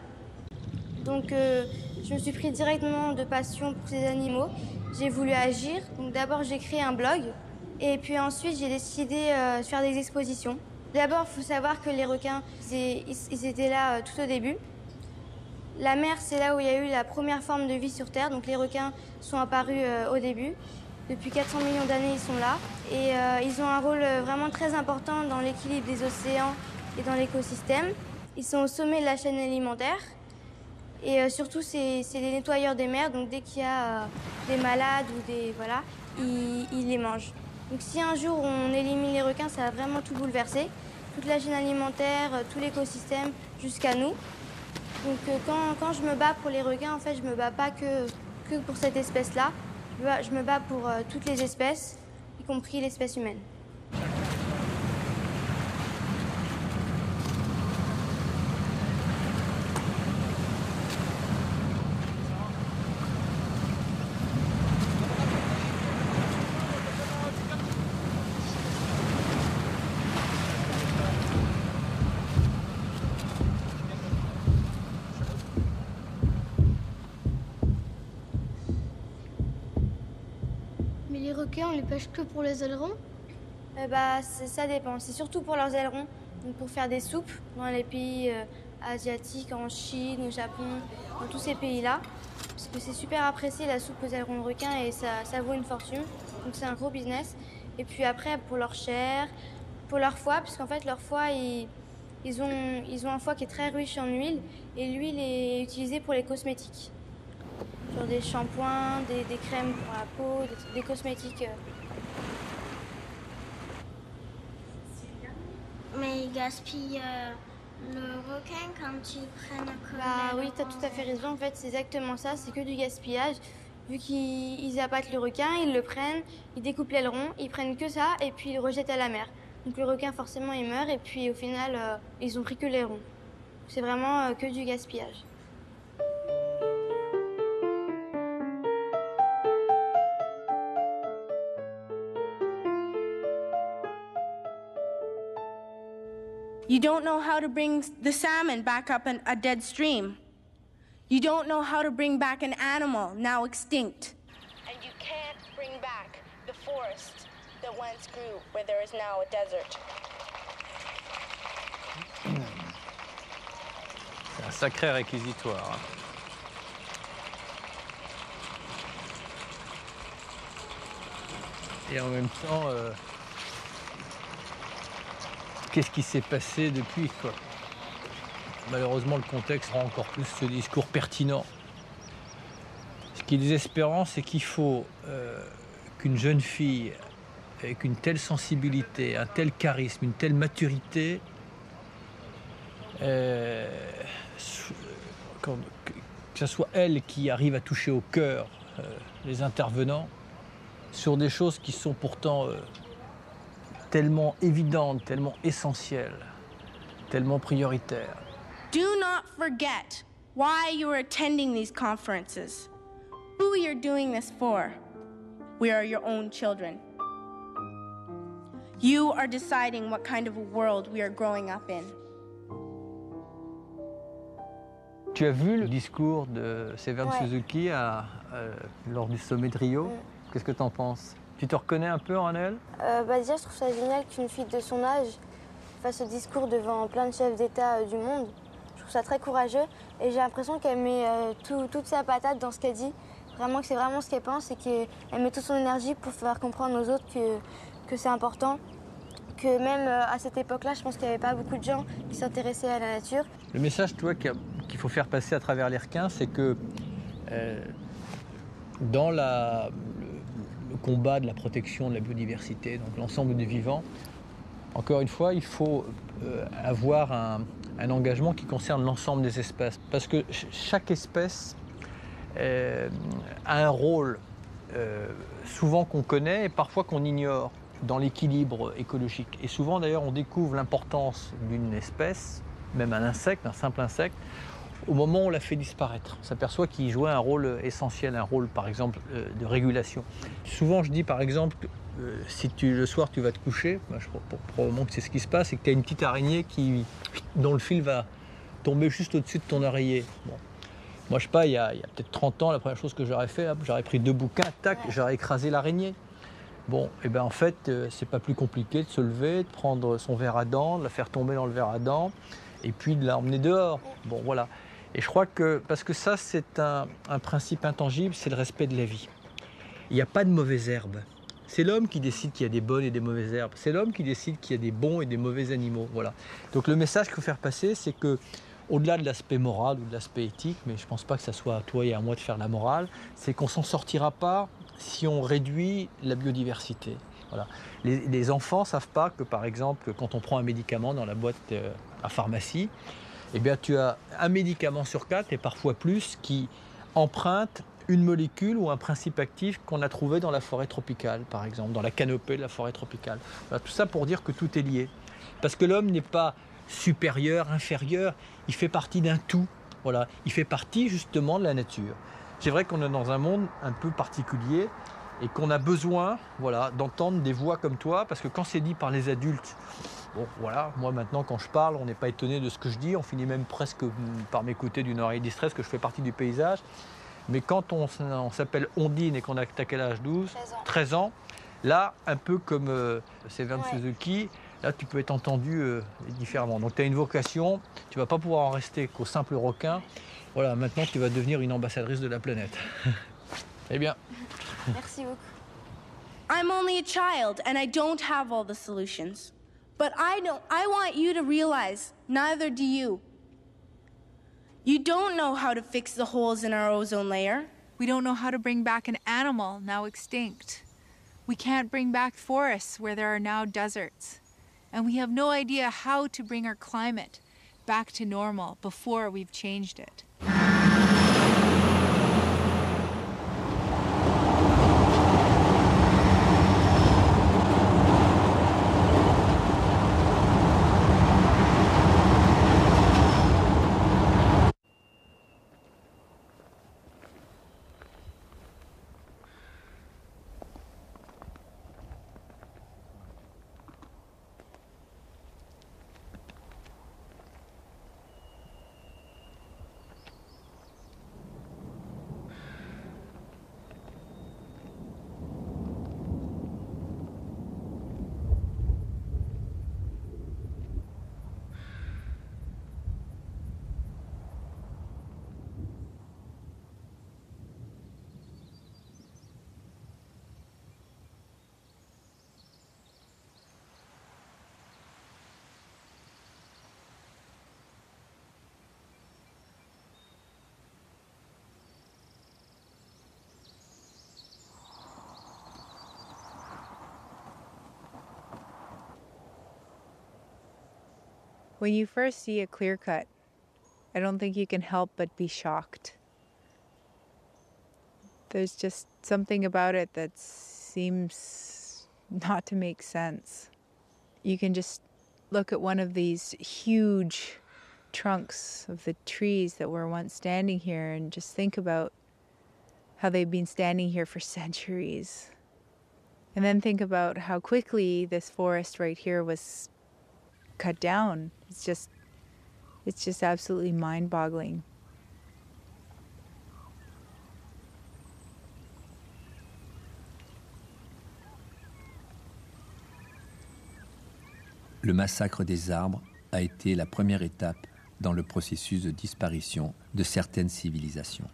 Donc je me suis pris directement de passion pour ces animaux. J'ai voulu agir. Donc d'abord, j'ai créé un blog, et puis ensuite, j'ai décidé de faire des expositions. D'abord, il faut savoir que les requins, ils étaient là tout au début. La mer, c'est là où il y a eu la première forme de vie sur Terre. Donc les requins sont apparus au début. Depuis 400 millions d'années, ils sont là. Et ils ont un rôle vraiment très important dans l'équilibre des océans et dans l'écosystème. Ils sont au sommet de la chaîne alimentaire. Et surtout, c'est les nettoyeurs des mers. Donc dès qu'il y a des malades ou des... Voilà, ils les mangent. Donc si un jour on élimine les requins, ça va vraiment tout bouleverser. Toute la chaîne alimentaire, tout l'écosystème, jusqu'à nous. Donc quand je me bats pour les requins, en fait, je me bats pas que pour cette espèce-là. Je me bats pour toutes les espèces, y compris l'espèce humaine. Les requins, on les pêche que pour les ailerons? Ça dépend. C'est surtout pour leurs ailerons, donc pour faire des soupes dans les pays asiatiques, en Chine, au Japon, dans tous ces pays-là. Parce que c'est super apprécié la soupe aux ailerons de requin et ça vaut une fortune. Donc c'est un gros business. Et puis après, pour leur chair, pour leur foie, parce qu'en fait leur foie, ils ont un foie qui est très riche en huile et l'huile est utilisée pour les cosmétiques. Genre des shampoings, des crèmes pour la peau, des cosmétiques. Mais ils gaspillent le requin quand ils prennent comme Oui, tu as tout à fait raison. En fait, c'est exactement ça. C'est que du gaspillage. Vu qu'ils abattent le requin, ils le prennent, ils découpent l'aileron, ils prennent que ça et puis ils le rejettent à la mer. Donc le requin, forcément, il meurt et puis au final, ils ont pris que l'aileron. C'est vraiment que du gaspillage. You don't know how to bring the salmon back up a dead stream. You don't know how to bring back an animal now extinct. And you can't bring back the forest that once grew where there is now a desert. C'est un sacré réquisitoire. Hein. Et en même temps, qu'est-ce qui s'est passé depuis, quoi? Malheureusement, le contexte rend encore plus ce discours pertinent. Ce qui est désespérant, c'est qu'il faut qu'une jeune fille avec une telle sensibilité, un tel charisme, une telle maturité, que ce soit elle qui arrive à toucher au cœur les intervenants sur des choses qui sont pourtant tellement évidentes, tellement essentielles, tellement prioritaires. Do not forget why you are attending these conferences, who you're doing this for. We are your own children. You are deciding what kind of a world we are growing up in. Tu as vu le discours de Severn Suzuki lors du sommet de Rio? Qu'est-ce que tu en penses? Tu te reconnais un peu en elle? Déjà, je trouve ça génial qu'une fille de son âge fasse ce discours devant plein de chefs d'État du monde. Je trouve ça très courageux et j'ai l'impression qu'elle met toute sa patate dans ce qu'elle dit. Vraiment que c'est vraiment ce qu'elle pense et qu'elle met toute son énergie pour faire comprendre aux autres que c'est important. Que même à cette époque-là, je pense qu'il n'y avait pas beaucoup de gens qui s'intéressaient à la nature. Le message, tu vois, qu'il faut faire passer à travers les requins, c'est que dans le combat de la protection de la biodiversité, donc l'ensemble des vivants, encore une fois, il faut avoir un engagement qui concerne l'ensemble des espèces. Parce que chaque espèce a un rôle souvent qu'on connaît et parfois qu'on ignore dans l'équilibre écologique. Et souvent d'ailleurs on découvre l'importance d'une espèce, même un insecte, un simple insecte, au moment où on la fait disparaître. On s'aperçoit qu'il jouait un rôle essentiel, un rôle par exemple de régulation. Souvent je dis par exemple, si le soir tu vas te coucher, probablement que c'est ce qui se passe, c'est que tu as une petite araignée dont le fil va tomber juste au-dessus de ton oreiller. Bon. Moi je sais pas, il y a peut-être 30 ans, la première chose que j'aurais fait, j'aurais pris 2 bouquins, tac, j'aurais écrasé l'araignée. Bon, et bien en fait, c'est pas plus compliqué de se lever, de prendre son verre à dents, de la faire tomber dans le verre à dents, et puis de l'emmener dehors. Bon, voilà. Et je crois que, parce que ça, c'est un principe intangible, c'est le respect de la vie. Il n'y a pas de mauvaises herbes. C'est l'homme qui décide qu'il y a des bonnes et des mauvaises herbes. C'est l'homme qui décide qu'il y a des bons et des mauvais animaux. Voilà. Donc le message qu'il faut faire passer, c'est que, au-delà de l'aspect moral ou de l'aspect éthique, mais je ne pense pas que ça soit à toi et à moi de faire la morale, c'est qu'on ne s'en sortira pas si on réduit la biodiversité. Voilà. Les enfants ne savent pas que, par exemple, quand on prend un médicament dans la boîte à pharmacie, eh bien, tu as un médicament sur 4 et parfois plus qui emprunte une molécule ou un principe actif qu'on a trouvé dans la forêt tropicale, par exemple, dans la canopée de la forêt tropicale. Voilà, tout ça pour dire que tout est lié. Parce que l'homme n'est pas supérieur, inférieur, il fait partie d'un tout. Voilà. Il fait partie justement de la nature. C'est vrai qu'on est dans un monde un peu particulier et qu'on a besoin, voilà, d'entendre des voix comme toi, parce que quand c'est dit par les adultes, bon voilà, moi maintenant quand je parle, on n'est pas étonné de ce que je dis, on finit même presque par m'écouter d'une oreille distraite, que je fais partie du paysage. Mais quand on s'appelle Ondine et qu'on a quel âge, 13 ans, là, un peu comme Severn Suzuki, là tu peux être entendu différemment. Donc tu as une vocation, tu ne vas pas pouvoir en rester qu'au simple requin. Voilà, maintenant tu vas devenir une ambassadrice de la planète. Eh bien. Merci beaucoup. I'm only a child and I don't have all the solutions. But I want you to realize, neither do you. You don't know how to fix the holes in our ozone layer. We don't know how to bring back an animal now extinct. We can't bring back forests where there are now deserts. And we have no idea how to bring our climate back to normal before we've changed it. When you first see a clear cut, I don't think you can help but be shocked. There's just something about it that seems not to make sense. You can just look at one of these huge trunks of the trees that were once standing here and just think about how they've been standing here for centuries. And then think about how quickly this forest right here was cut down. It's just absolutely mind-boggling. Le massacre des arbres a été la première étape dans le processus de disparition de certaines civilisations.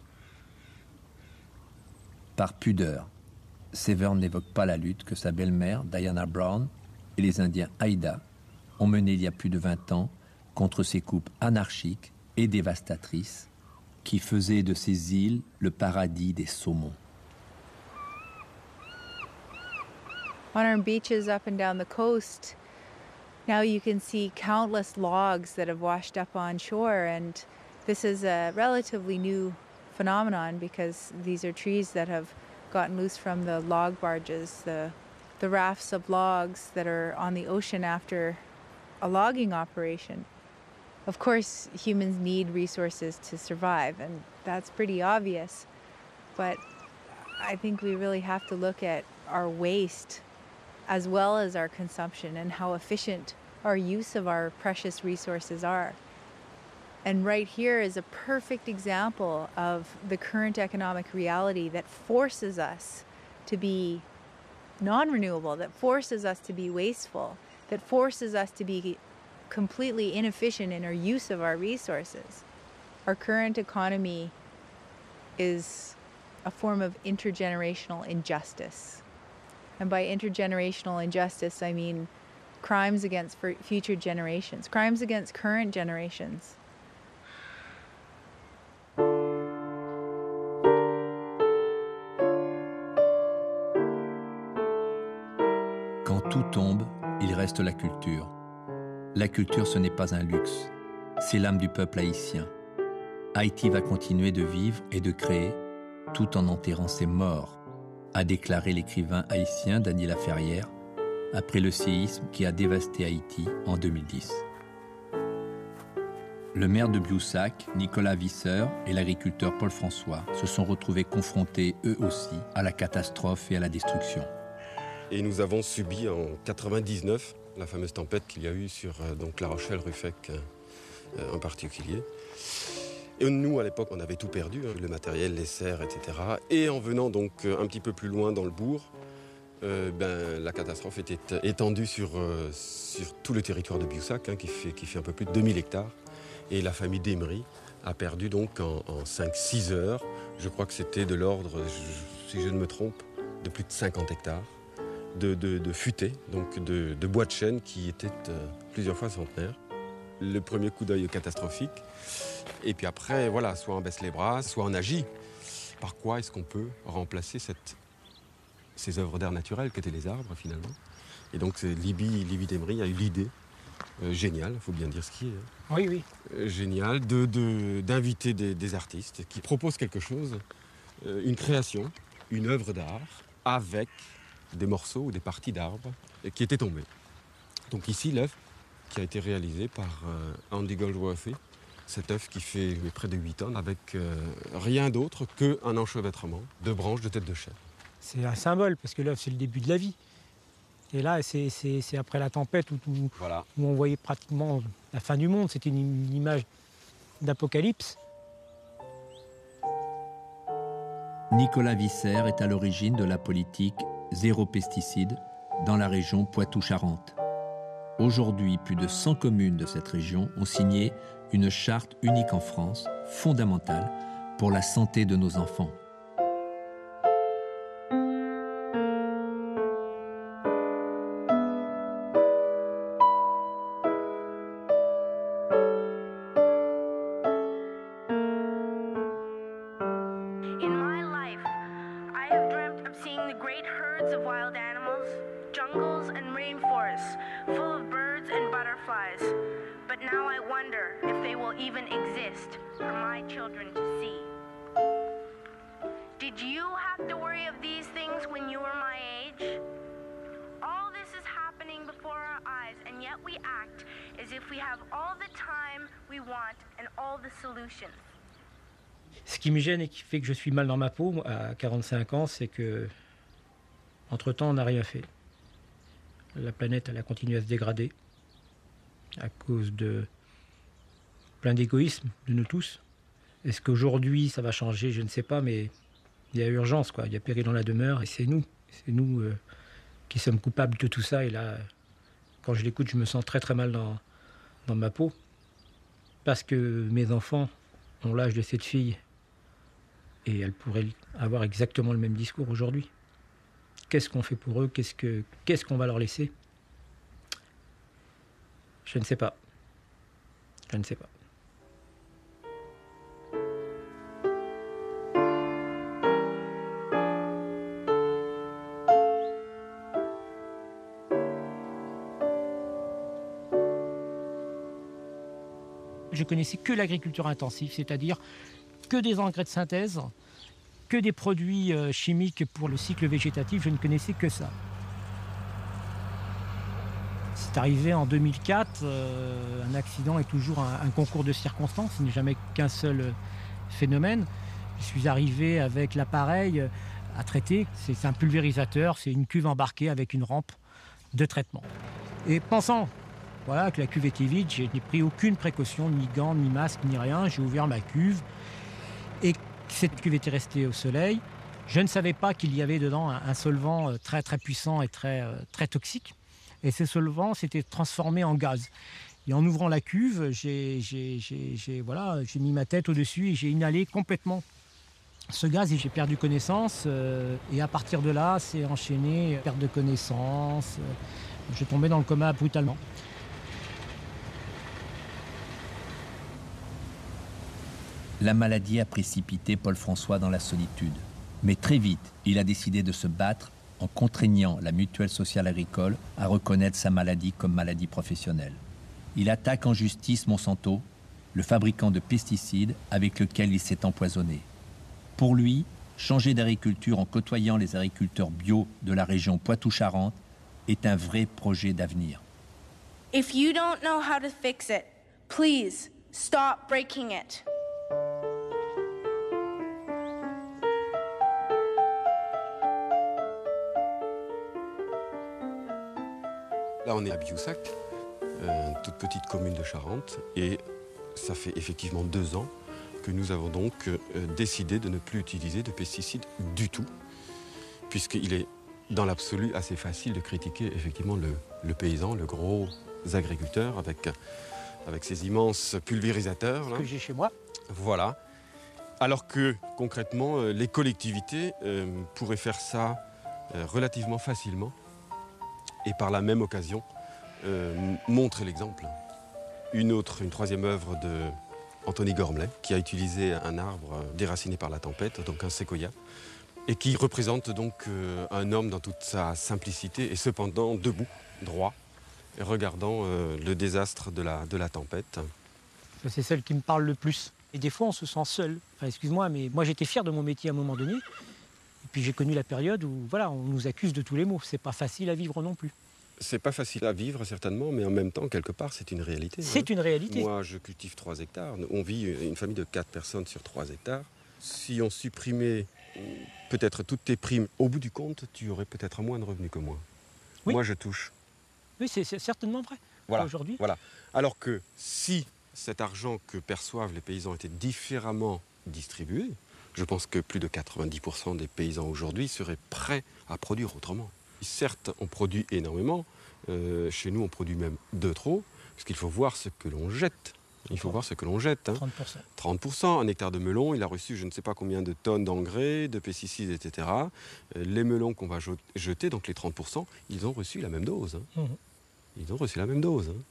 Par pudeur, Severn n'évoque pas la lutte que sa belle-mère, Diana Brown, et les Indiens Haïda ont menée il y a plus de 20 ans contre ces coupes anarchiques et dévastatrices qui faisaient de ces îles le paradis des saumons. On our beaches up and down the coast, now you can see countless logs that have washed up on shore, and this is a relatively new phenomenon because these are trees that have gotten loose from the log barges, the rafts of logs that are on the ocean after a logging operation. Of course, humans need resources to survive, and that's pretty obvious, but I think we really have to look at our waste as well as our consumption and how efficient our use of our precious resources are. And right here is a perfect example of the current economic reality that forces us to be non-renewable, that forces us to be wasteful, that forces us to be completely inefficient in our use of our resources. Our current economy is a form of intergenerational injustice. And by intergenerational injustice, I mean crimes against future generations, crimes against current generations. Quand tout tombe, il reste la culture. La culture, ce n'est pas un luxe, c'est l'âme du peuple haïtien. Haïti va continuer de vivre et de créer tout en enterrant ses morts, a déclaré l'écrivain haïtien Dany Laferrière après le séisme qui a dévasté Haïti en 2010. Le maire de Biousac, Nicolas Visser, et l'agriculteur Paul François se sont retrouvés confrontés eux aussi à la catastrophe et à la destruction. Et nous avons subi en 99 la fameuse tempête qu'il y a eu sur donc La Rochelle-Ruffec en particulier. Et nous, à l'époque, on avait tout perdu, le matériel, les serres, etc. Et en venant donc un petit peu plus loin dans le bourg, la catastrophe était étendue sur tout le territoire de Biousac, qui fait un peu plus de 2000 hectares. Et la famille d'Emery a perdu donc en 5-6 heures, je crois que c'était de l'ordre, si je ne me trompe, de plus de 50 hectares de futaies, donc de bois de chêne qui étaient plusieurs fois centenaires. Le premier coup d'œil catastrophique. Et puis après, voilà, soit on baisse les bras, soit on agit. Par quoi est-ce qu'on peut remplacer ces œuvres d'art naturelles qu'étaient les arbres, finalement? Et donc Libby d'Emery a eu l'idée géniale, il faut bien dire ce qui est. Oui, oui. Génial, d'inviter des artistes qui proposent quelque chose, une création, une œuvre d'art, avec des morceaux ou des parties d'arbres qui étaient tombés. Donc ici, l'œuvre qui a été réalisée par Andy Goldworthy, cette œuvre qui fait près de 8 tonnes, avec rien d'autre qu'un enchevêtrement de branches de tête de chêne. C'est un symbole, parce que l'œuvre, c'est le début de la vie. Et là, c'est après la tempête où on voyait pratiquement la fin du monde. C'était une image d'apocalypse. Nicolas Visser est à l'origine de la politique zéro pesticide dans la région Poitou-Charentes. Aujourd'hui, plus de 100 communes de cette région ont signé une charte unique en France, fondamentale pour la santé de nos enfants. Jungles and rainforests full of birds and butterflies. But now will even exist for my children to see. Did you have to worry of these things when you were my age? All this is happening before our eyes, and yet we act as if we have all the time we want and all the solutions. Ce qui me gêne et qui fait que je suis mal dans ma peau à 45 ans, c'est que, entre-temps, on n'a rien fait. La planète, elle a continué à se dégrader à cause de plein d'égoïsme de nous tous. Est-ce qu'aujourd'hui, ça va changer? Je ne sais pas, mais il y a urgence, quoi. Il y a péril dans la demeure, et c'est nous qui sommes coupables de tout ça. Et là, quand je l'écoute, je me sens très très mal dans ma peau, parce que mes enfants ont l'âge de cette fille, et elles pourraient avoir exactement le même discours aujourd'hui. Qu'est-ce qu'on fait pour eux? Qu'est-ce qu'on va leur laisser? Je ne sais pas. Je ne sais pas. Je connaissais que l'agriculture intensive, c'est-à-dire que des engrais de synthèse, que des produits chimiques pour le cycle végétatif. Je ne connaissais que ça. C'est arrivé en 2004, un accident est toujours un concours de circonstances, ce n'est jamais qu'un seul phénomène. Je suis arrivé avec l'appareil à traiter, c'est un pulvérisateur, c'est une cuve embarquée avec une rampe de traitement. Et pensant que la cuve était vide, je n'ai pris aucune précaution, ni gants, ni masque, ni rien. J'ai ouvert ma cuve et cette cuve était restée au soleil. Je ne savais pas qu'il y avait dedans un solvant très très puissant et très toxique. Et ce solvant s'était transformé en gaz. Et en ouvrant la cuve, j'ai mis ma tête au-dessus et j'ai inhalé complètement ce gaz et j'ai perdu connaissance. Et à partir de là, c'est enchaîné, perte de connaissance. J'ai tombé dans le coma brutalement. La maladie a précipité Paul François dans la solitude. Mais très vite, il a décidé de se battre en contraignant la mutuelle sociale agricole à reconnaître sa maladie comme maladie professionnelle. Il attaque en justice Monsanto, le fabricant de pesticides avec lequel il s'est empoisonné. Pour lui, changer d'agriculture en côtoyant les agriculteurs bio de la région Poitou-Charentes est un vrai projet d'avenir. If you don't know how to fix it, please stop breaking it. Là, on est à Biossac, une toute petite commune de Charente, et ça fait effectivement 2 ans que nous avons donc décidé de ne plus utiliser de pesticides du tout, puisqu'il est dans l'absolu assez facile de critiquer effectivement le paysan, le gros agriculteur avec ses immenses pulvérisateurs. Ce que j'ai chez moi. Voilà. Alors que concrètement, les collectivités pourraient faire ça relativement facilement. Et par la même occasion, montrer l'exemple. Une troisième œuvre d'Anthony Gormley, qui a utilisé un arbre déraciné par la tempête, donc un séquoia, et qui représente donc un homme dans toute sa simplicité, et cependant debout, droit, et regardant le désastre de la tempête. C'est celle qui me parle le plus. Et des fois, on se sent seul. Enfin, excuse-moi, mais moi, j'étais fier de mon métier à un moment donné. Et puis j'ai connu la période où on nous accuse de tous les maux. C'est pas facile à vivre non plus. C'est pas facile à vivre certainement, mais en même temps, quelque part, c'est une réalité. C'est une réalité. Moi, je cultive 3 hectares. On vit une famille de 4 personnes sur 3 hectares. Si on supprimait peut-être toutes tes primes, au bout du compte, tu aurais peut-être moins de revenus que moi. Oui. Moi, je touche. Oui, c'est certainement vrai. Voilà. Aujourd'hui. Voilà. Alors que si cet argent que perçoivent les paysans était différemment distribué, je pense que plus de 90% des paysans aujourd'hui seraient prêts à produire autrement. Certes, on produit énormément. Chez nous, on produit même de trop, parce qu'il faut voir ce que l'on jette. Il faut voir ce que l'on jette. 30%. 30%. Un hectare de melon, il a reçu je ne sais pas combien de tonnes d'engrais, de pesticides, etc. Les melons qu'on va jeter, donc les 30%, ils ont reçu la même dose. Hein. Ils ont reçu la même dose. Hein.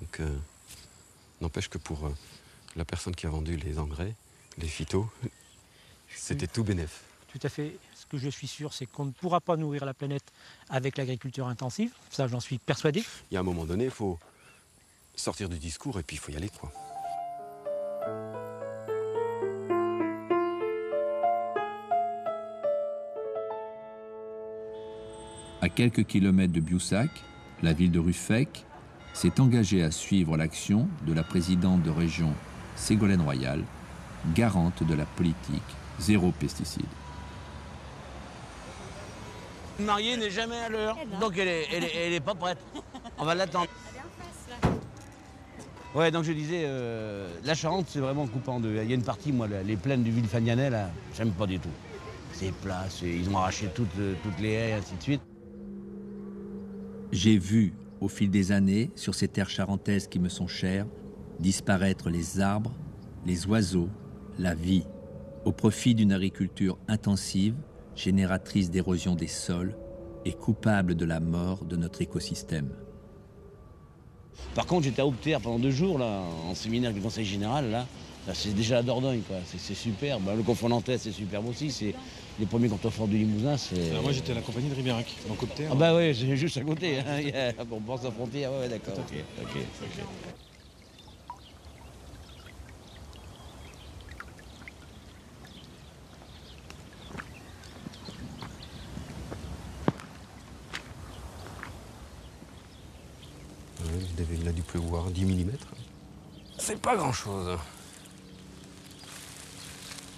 Donc, n'empêche que pour la personne qui a vendu les engrais, les phytos, c'était tout bénef. Tout à fait. Ce que je suis sûr, c'est qu'on ne pourra pas nourrir la planète avec l'agriculture intensive. Ça, j'en suis persuadé. Il y a un moment donné, il faut sortir du discours et puis il faut y aller, quoi. À quelques kilomètres de Biousac, la ville de Ruffec s'est engagée à suivre l'action de la présidente de région Ségolène Royal, garante de la politique zéro pesticide. Une mariée n'est jamais à l'heure, donc elle est pas prête. On va l'attendre. Ouais, donc je disais, la Charente, c'est vraiment coupé en deux. Il y a une partie, moi, les plaines du Villefagnanet, là, j'aime pas du tout. C'est plat, ils ont arraché toutes les haies, et ainsi de suite. J'ai vu, au fil des années, sur ces terres charentaises qui me sont chères, disparaître les arbres, les oiseaux, la vie, au profit d'une agriculture intensive, génératrice d'érosion des sols et coupable de la mort de notre écosystème. Par contre, j'étais à Aubeterre pendant 2 jours, là, en séminaire du Conseil Général, là c'est déjà la Dordogne, quoi. C'est superbe. Le confort nantais, c'est superbe aussi. C'est les premiers contreforts du Limousin. Alors moi, j'étais à la compagnie de Ribérac, donc Aubeterre. Ah bah oui, c'est juste à côté. Hein. On pense à la frontière, ouais, d'accord. Ok. Il a dû pleuvoir 10 mm. C'est pas grand-chose.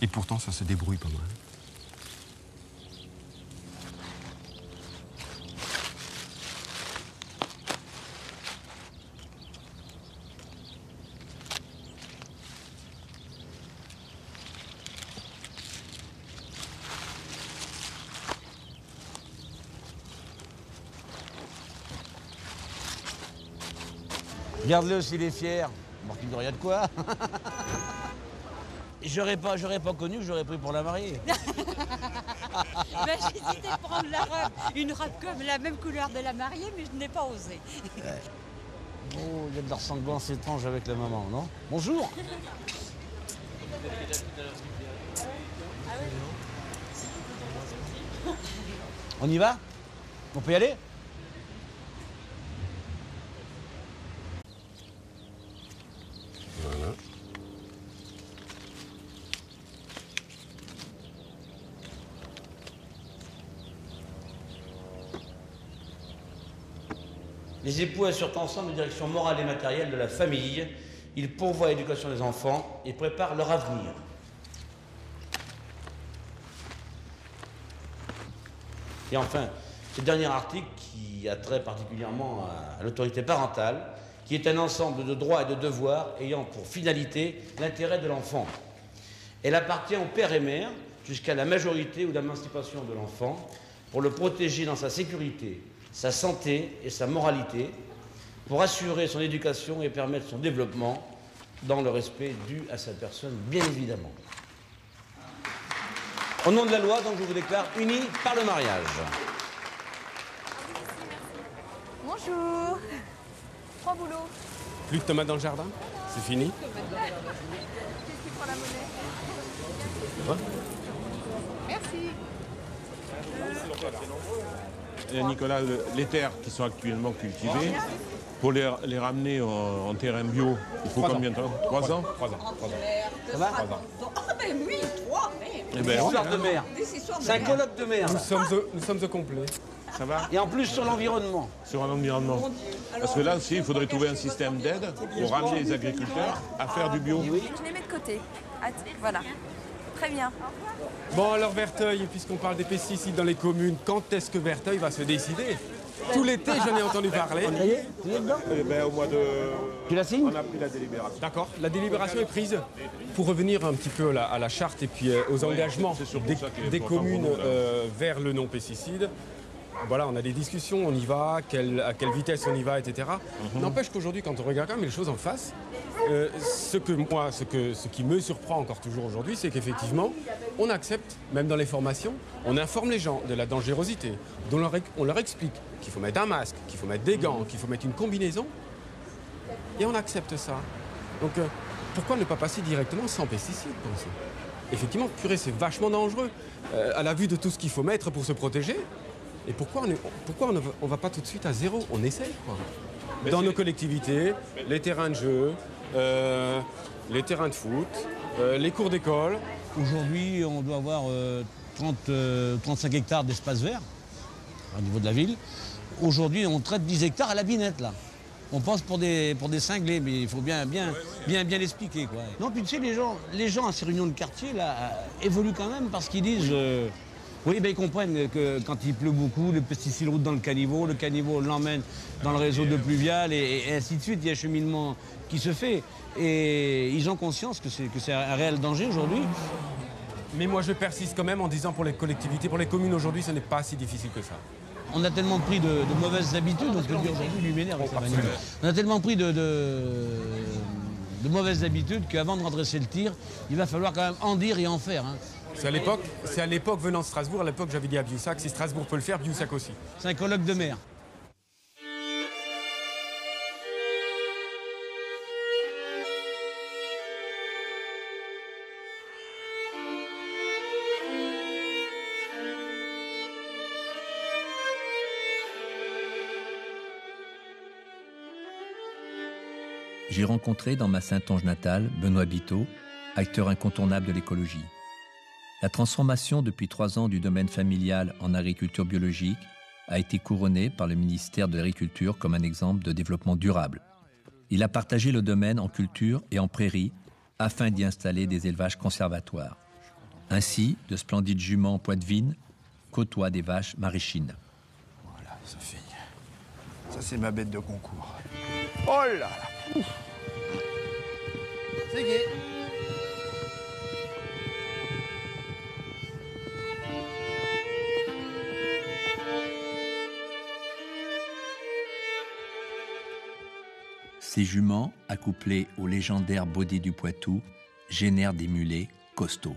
Et pourtant, ça se débrouille pas mal. Regarde-le s'il est fier. Bon, il n'y a de quoi. J'aurais pas connu, j'aurais pris pour la mariée. Ben, j'hésitais à prendre la robe, une robe comme la même couleur de la mariée, mais je n'ai pas osé. Ouais. Oh, il y a de la ressemblance étrange avec la maman, non? Bonjour. On y va? On peut y aller? Voilà. Les époux assurent ensemble les directions morales et matérielles de la famille. Ils pourvoient à l'éducation des enfants et préparent leur avenir. Et enfin, ce dernier article qui a trait particulièrement à l'autorité parentale, qui est un ensemble de droits et de devoirs ayant pour finalité l'intérêt de l'enfant. Elle appartient au père et mère jusqu'à la majorité ou l'émancipation de l'enfant pour le protéger dans sa sécurité, sa santé et sa moralité, pour assurer son éducation et permettre son développement dans le respect dû à sa personne, bien évidemment. Au nom de la loi, donc, je vous déclare unis par le mariage. Bonjour. Prends boulot. Plus de tomates dans le jardin? C'est fini? Qu'est-ce qui prend la monnaie? Ouais. Merci. Et Nicolas, les terres qui sont actuellement cultivées, pour les ramener en terrain bio, il faut combien de temps? 3 ans? 3 ans. Ça va? 3 ans. Ah ben oui, 3, Eh ben, oui, Histoire de mer. C'est un colloque de mer. Nous sommes au complet. Ça va? Et en plus sur l'environnement. Sur l'environnement. Parce que là aussi, il faudrait trouver un système d'aide pour ramener les agriculteurs à faire du bio. Je les mets de côté. Voilà. Très bien. Bon alors Verteuil, puisqu'on parle des pesticides dans les communes, quand est-ce que Verteuil va se décider? Tout l'été, j'en ai entendu parler. Eh ben, au mois de... Tu la signes? On a pris la délibération. D'accord, la délibération est prise. Pour revenir un petit peu à la charte et puis aux engagements des communes vers le non-pesticide, voilà, on a des discussions, on y va, à quelle vitesse on y va, etc. N'empêche qu'aujourd'hui, quand on regarde quand même les choses en face, ce qui me surprend encore toujours aujourd'hui, c'est qu'effectivement, on accepte, même dans les formations, on informe les gens de la dangerosité, on leur explique qu'il faut mettre un masque, qu'il faut mettre des gants, qu'il faut mettre une combinaison, et on accepte ça. Donc pourquoi ne pas passer directement sans pesticides comme ça? Effectivement, purée, c'est vachement dangereux, à la vue de tout ce qu'il faut mettre pour se protéger. Et pourquoi on ne va pas tout de suite à zéro? On essaye, quoi. Dans nos collectivités, les terrains de jeu, les terrains de foot, les cours d'école. Aujourd'hui, on doit avoir 35 hectares d'espace vert. au niveau de la ville. Aujourd'hui, on traite 10 hectares à la binette, là. On pense pour des cinglés, mais il faut bien l'expliquer, quoi. Non, puis tu sais, les gens à ces réunions de quartier, là, évoluent quand même parce qu'ils disent... Oui, ben, ils comprennent que quand il pleut beaucoup, le pesticide roule dans le caniveau l'emmène dans le réseau de pluvial et ainsi de suite. Il y a un cheminement qui se fait. Et ils ont conscience que c'est un réel danger aujourd'hui. Mais moi, je persiste quand même en disant pour les collectivités, pour les communes aujourd'hui, ce n'est pas si difficile que ça. On a tellement pris de mauvaises habitudes, on peut le dire aujourd'hui, lui m'énerve. On a tellement pris de mauvaises habitudes qu'avant de redresser le tir, il va falloir quand même en dire et en faire. Hein. C'est à l'époque venant de Strasbourg, à l'époque j'avais dit à Biussac, si Strasbourg peut le faire, Biussac aussi. C'est un colloque de maire. J'ai rencontré dans ma Saintonge natale Benoît Biteau, acteur incontournable de l'écologie. La transformation depuis 3 ans du domaine familial en agriculture biologique a été couronnée par le ministère de l'Agriculture comme un exemple de développement durable. Il a partagé le domaine en culture et en prairie afin d'y installer des élevages conservatoires. Ainsi, de splendides juments poitevines côtoient des vaches maraîchines. Voilà, Sophie. Ça, c'est ma bête de concours. Oh là là. Ouf. C'est gai. Ces juments, accouplés au légendaire baudet du Poitou, génèrent des mulets costauds.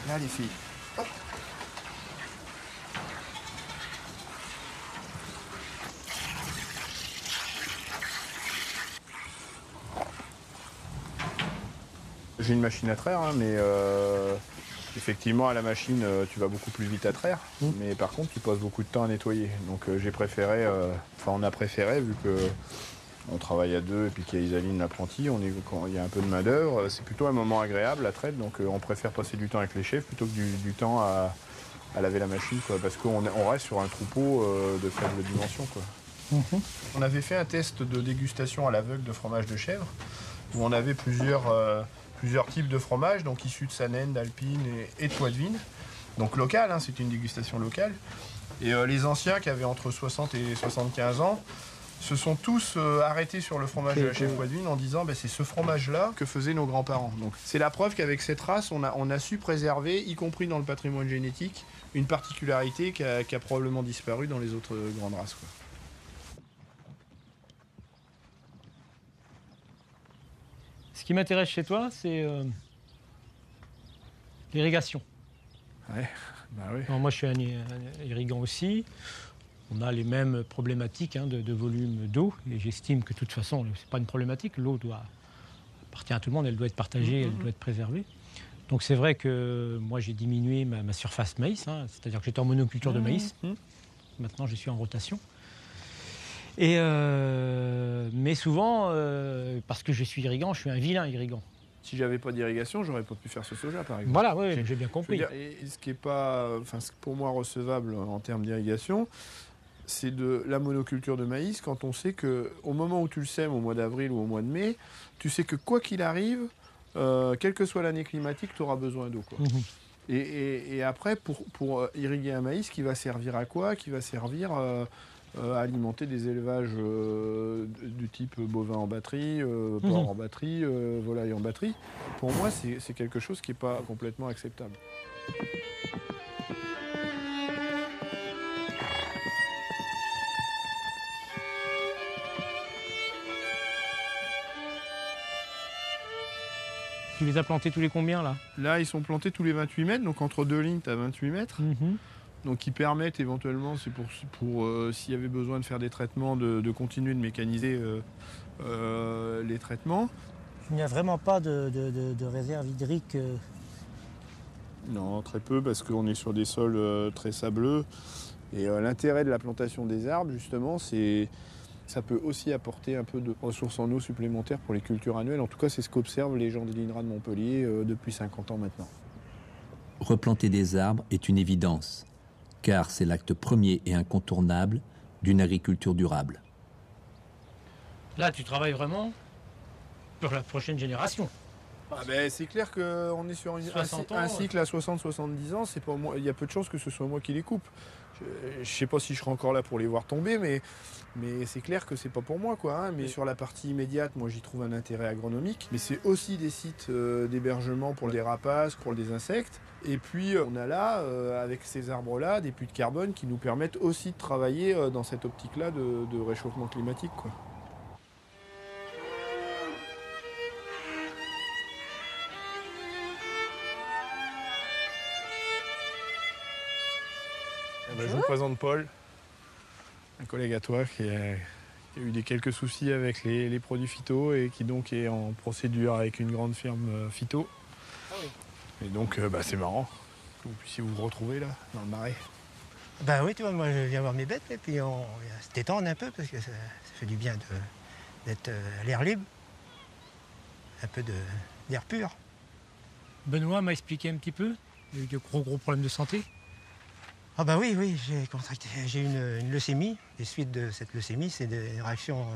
Là, les filles. Hop. J'ai une machine à traire, hein, mais effectivement, à la machine, tu vas beaucoup plus vite à traire. Mais par contre, tu passes beaucoup de temps à nettoyer. Donc j'ai préféré, on a préféré, vu que on travaille à 2 et puis qu'il y a Isaline, l'apprenti, quand il y a un peu de main-d'œuvre, c'est plutôt un moment agréable, la traite. Donc on préfère passer du temps avec les chefs plutôt que du temps à laver la machine, quoi, parce qu'on reste sur un troupeau de faible dimension, quoi. On avait fait un test de dégustation à l'aveugle de fromage de chèvre, où on avait plusieurs types de fromages, donc issus de Sanène, d'Alpine et de Poitevine. Donc local, hein, c'était une dégustation locale. Et les anciens qui avaient entre 60 et 75 ans se sont tous arrêtés sur le fromage de la chèvre Poitevine en disant c'est ce fromage-là que faisaient nos grands-parents. Donc c'est la preuve qu'avec cette race, on a su préserver, y compris dans le patrimoine génétique, une particularité qui a probablement disparu dans les autres grandes races, quoi. Ce qui m'intéresse chez toi, c'est l'irrigation. Ouais, bah oui. Alors, moi, je suis un irrigant aussi. On a les mêmes problématiques de volume d'eau. Et j'estime que de toute façon, ce n'est pas une problématique. L'eau appartient à tout le monde, elle doit être partagée, elle doit être préservée. Donc c'est vrai que moi, j'ai diminué ma surface maïs. C'est-à-dire que j'étais en monoculture de maïs. Maintenant, je suis en rotation. Et mais souvent, parce que je suis irrigant, je suis un vilain irrigant. Si j'avais pas d'irrigation, j'aurais pas pu faire ce soja, par exemple. Voilà, oui, j'ai bien compris. Ce qui est pas, pour moi recevable en termes d'irrigation, c'est de la monoculture de maïs quand on sait qu'au moment où tu le sèmes, au mois d'avril ou au mois de mai, tu sais que quoi qu'il arrive, quelle que soit l'année climatique, tu auras besoin d'eau, quoi. Et après, pour irriguer un maïs, qui va servir à quoi? Qui va servir à alimenter des élevages du type bovin en batterie, porc en batterie, volaille en batterie. Pour moi, c'est quelque chose qui n'est pas complètement acceptable. Tu les as plantés tous les combien, là? Là, ils sont plantés tous les 28 mètres, donc entre 2 lignes, tu as 28 mètres. Donc qui permettent éventuellement, c'est pour s'il y avait besoin de faire des traitements, de continuer de mécaniser les traitements. Il n'y a vraiment pas de réserve hydrique. Non, très peu, parce qu'on est sur des sols très sableux. Et l'intérêt de la plantation des arbres, justement, c'est Ça peut aussi apporter un peu de ressources en eau supplémentaires pour les cultures annuelles. En tout cas, c'est ce qu'observent les gens de l'INRA de Montpellier depuis 50 ans maintenant. Replanter des arbres est une évidence, car c'est l'acte premier et incontournable d'une agriculture durable. Là, tu travailles vraiment pour la prochaine génération. C'est clair qu'on est sur un cycle à 60-70 ans. C'est pas moi, il y a peu de chances que ce soit moi qui les coupe. Je ne sais pas si je serai encore là pour les voir tomber, mais c'est clair que c'est pas pour moi, quoi. Mais sur la partie immédiate, moi j'y trouve un intérêt agronomique. Mais c'est aussi des sites d'hébergement pour les rapaces, pour les insectes. Et puis on a là, avec ces arbres-là, des puits de carbone qui nous permettent aussi de travailler dans cette optique-là de réchauffement climatique, quoi. Je vous présente Paul, un collègue à toi qui a eu quelques soucis avec les produits phyto et qui donc est en procédure avec une grande firme phyto. Ah oui. Et donc c'est marrant que vous puissiez vous retrouver là, dans le marais. Ben oui, tu vois, moi je viens voir mes bêtes et puis on se détendre un peu parce que ça fait du bien d'être à l'air libre, un peu d'air pur. Benoît m'a expliqué un petit peu, il y a eu de gros problèmes de santé. Ah bah oui, j'ai eu une leucémie. Les suites de cette leucémie, c'est des réactions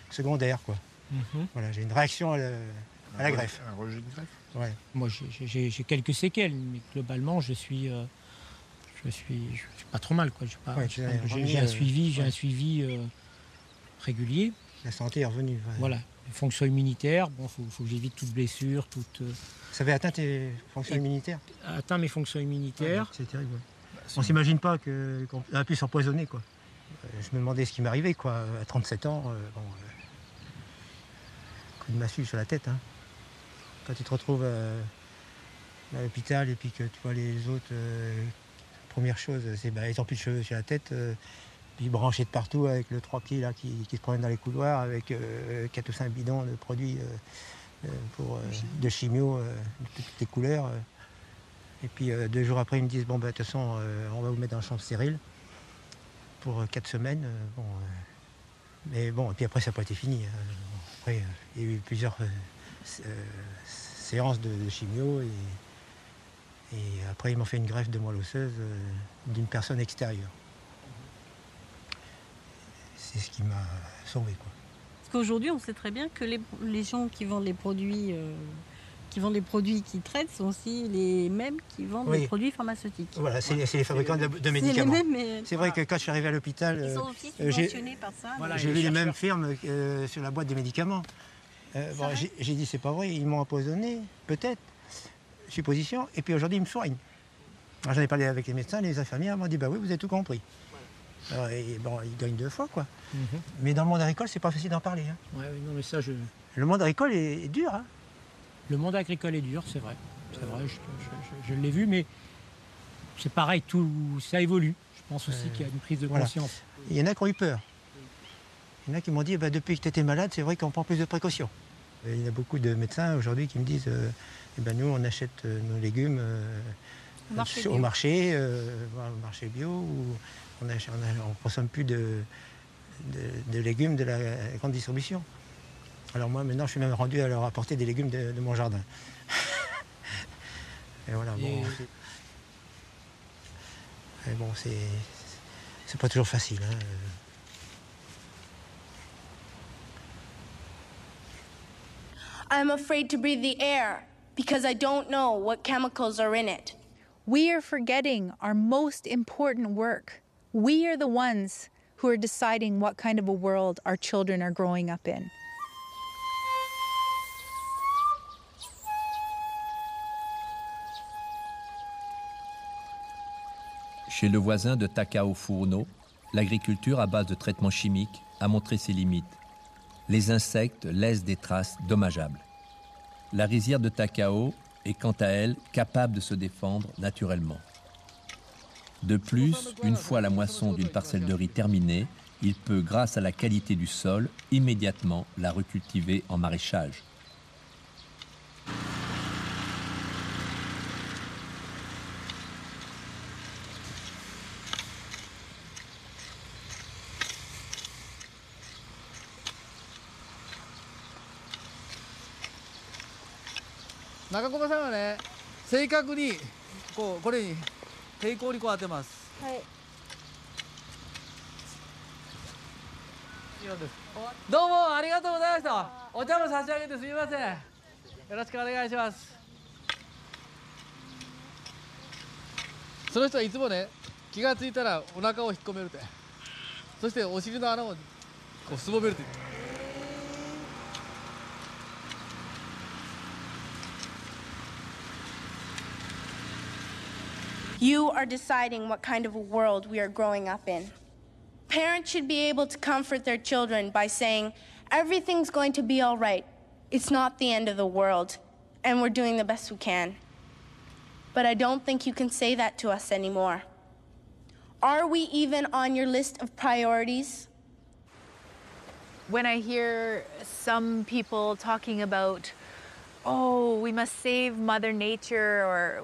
secondaires, quoi. Voilà, j'ai une réaction à la greffe. Un rejet de greffe. Ouais. Moi, j'ai quelques séquelles, mais globalement, je suis pas trop mal, quoi. J'ai un suivi régulier. La santé est revenue. Ouais. Voilà, les fonctions immunitaires. Bon, faut que j'évite toute blessure, toute. Ça avait atteint tes fonctions immunitaires. Atteint mes fonctions immunitaires. Ouais, c'est terrible. On s'imagine pas qu'on a pu s'empoisonner, quoi. Je me demandais ce qui m'arrivait, quoi. À 37 ans, coup de massue sur la tête, hein. Quand tu te retrouves à l'hôpital et puis que tu vois les autres, première chose, c'est ils ont plus de cheveux sur la tête, puis branchés de partout avec le 3 pieds là qui se promènent dans les couloirs avec 4 ou 5 bidons de produits de chimio de toutes les couleurs. Et puis 2 jours après, ils me disent bon, de toute façon, on va vous mettre dans la chambre stérile pour 4 semaines. Mais bon, et puis après, ça n'a pas été fini. Après, il y a eu plusieurs séances de chimio et après, ils m'ont fait une greffe de moelle osseuse d'une personne extérieure. C'est ce qui m'a sauvé, quoi. Parce qu'aujourd'hui, on sait très bien que les gens qui vendent les produits. Les produits qui traitent sont aussi les mêmes qui vendent les produits pharmaceutiques. Voilà, c'est les fabricants de médicaments. C'est vrai que quand je suis arrivé à l'hôpital, ils sont aussi subventionnés par ça. J'ai vu les mêmes firmes sur la boîte des médicaments. J'ai dit c'est pas vrai, ils m'ont empoisonné, peut-être, supposition, et puis aujourd'hui ils me soignent. Alors, j'en ai parlé avec les médecins, les infirmières m'ont dit bah oui, vous avez tout compris. Alors, ils gagnent 2 fois, quoi. Mais dans le monde agricole, c'est pas facile d'en parler. Hein. Ouais, non, mais ça, Le monde agricole est dur, hein. Le monde agricole est dur, c'est vrai. C'est vrai, je l'ai vu, mais c'est pareil, ça évolue. Je pense aussi qu'il y a une prise de conscience. Voilà. Il y en a qui ont eu peur. Il y en a qui m'ont dit, depuis que tu étais malade, c'est vrai qu'on prend plus de précautions. Il y a beaucoup de médecins aujourd'hui qui me disent, nous, on achète nos légumes au marché bio, où on ne consomme plus de légumes de la grande distribution. Alors moi, maintenant, je suis même rendu à leur apporter des légumes de mon jardin. Et voilà, bon, c'est pas toujours facile. Hein. I'm afraid to breathe the air because I don't know what chemicals are in it. We are forgetting our most important work. We are the ones who are deciding what kind of a world our children are growing up in. Chez le voisin de Takao Furuno, l'agriculture à base de traitements chimiques a montré ses limites. Les insectes laissent des traces dommageables. La rizière de Takao est quant à elle capable de se défendre naturellement. De plus, une fois la moisson d'une parcelle de riz terminée, il peut, grâce à la qualité du sol, immédiatement la recultiver en maraîchage. 中駒さんはね、正確にこれに平行にこう当てます。はい。どうもありがとうございました。お茶も差し上げてすみません。よろしくお願いします。その人はいつもね、気がついたらお腹を引っ込めるって。そしてお尻の穴をこうすぼめるって。You are deciding what kind of a world we are growing up in. Parents should be able to comfort their children by saying, everything's going to be all right. It's not the end of the world, and we're doing the best we can. But I don't think you can say that to us anymore. Are we even on your list of priorities? When I hear some people talking about, oh, we must save Mother Nature or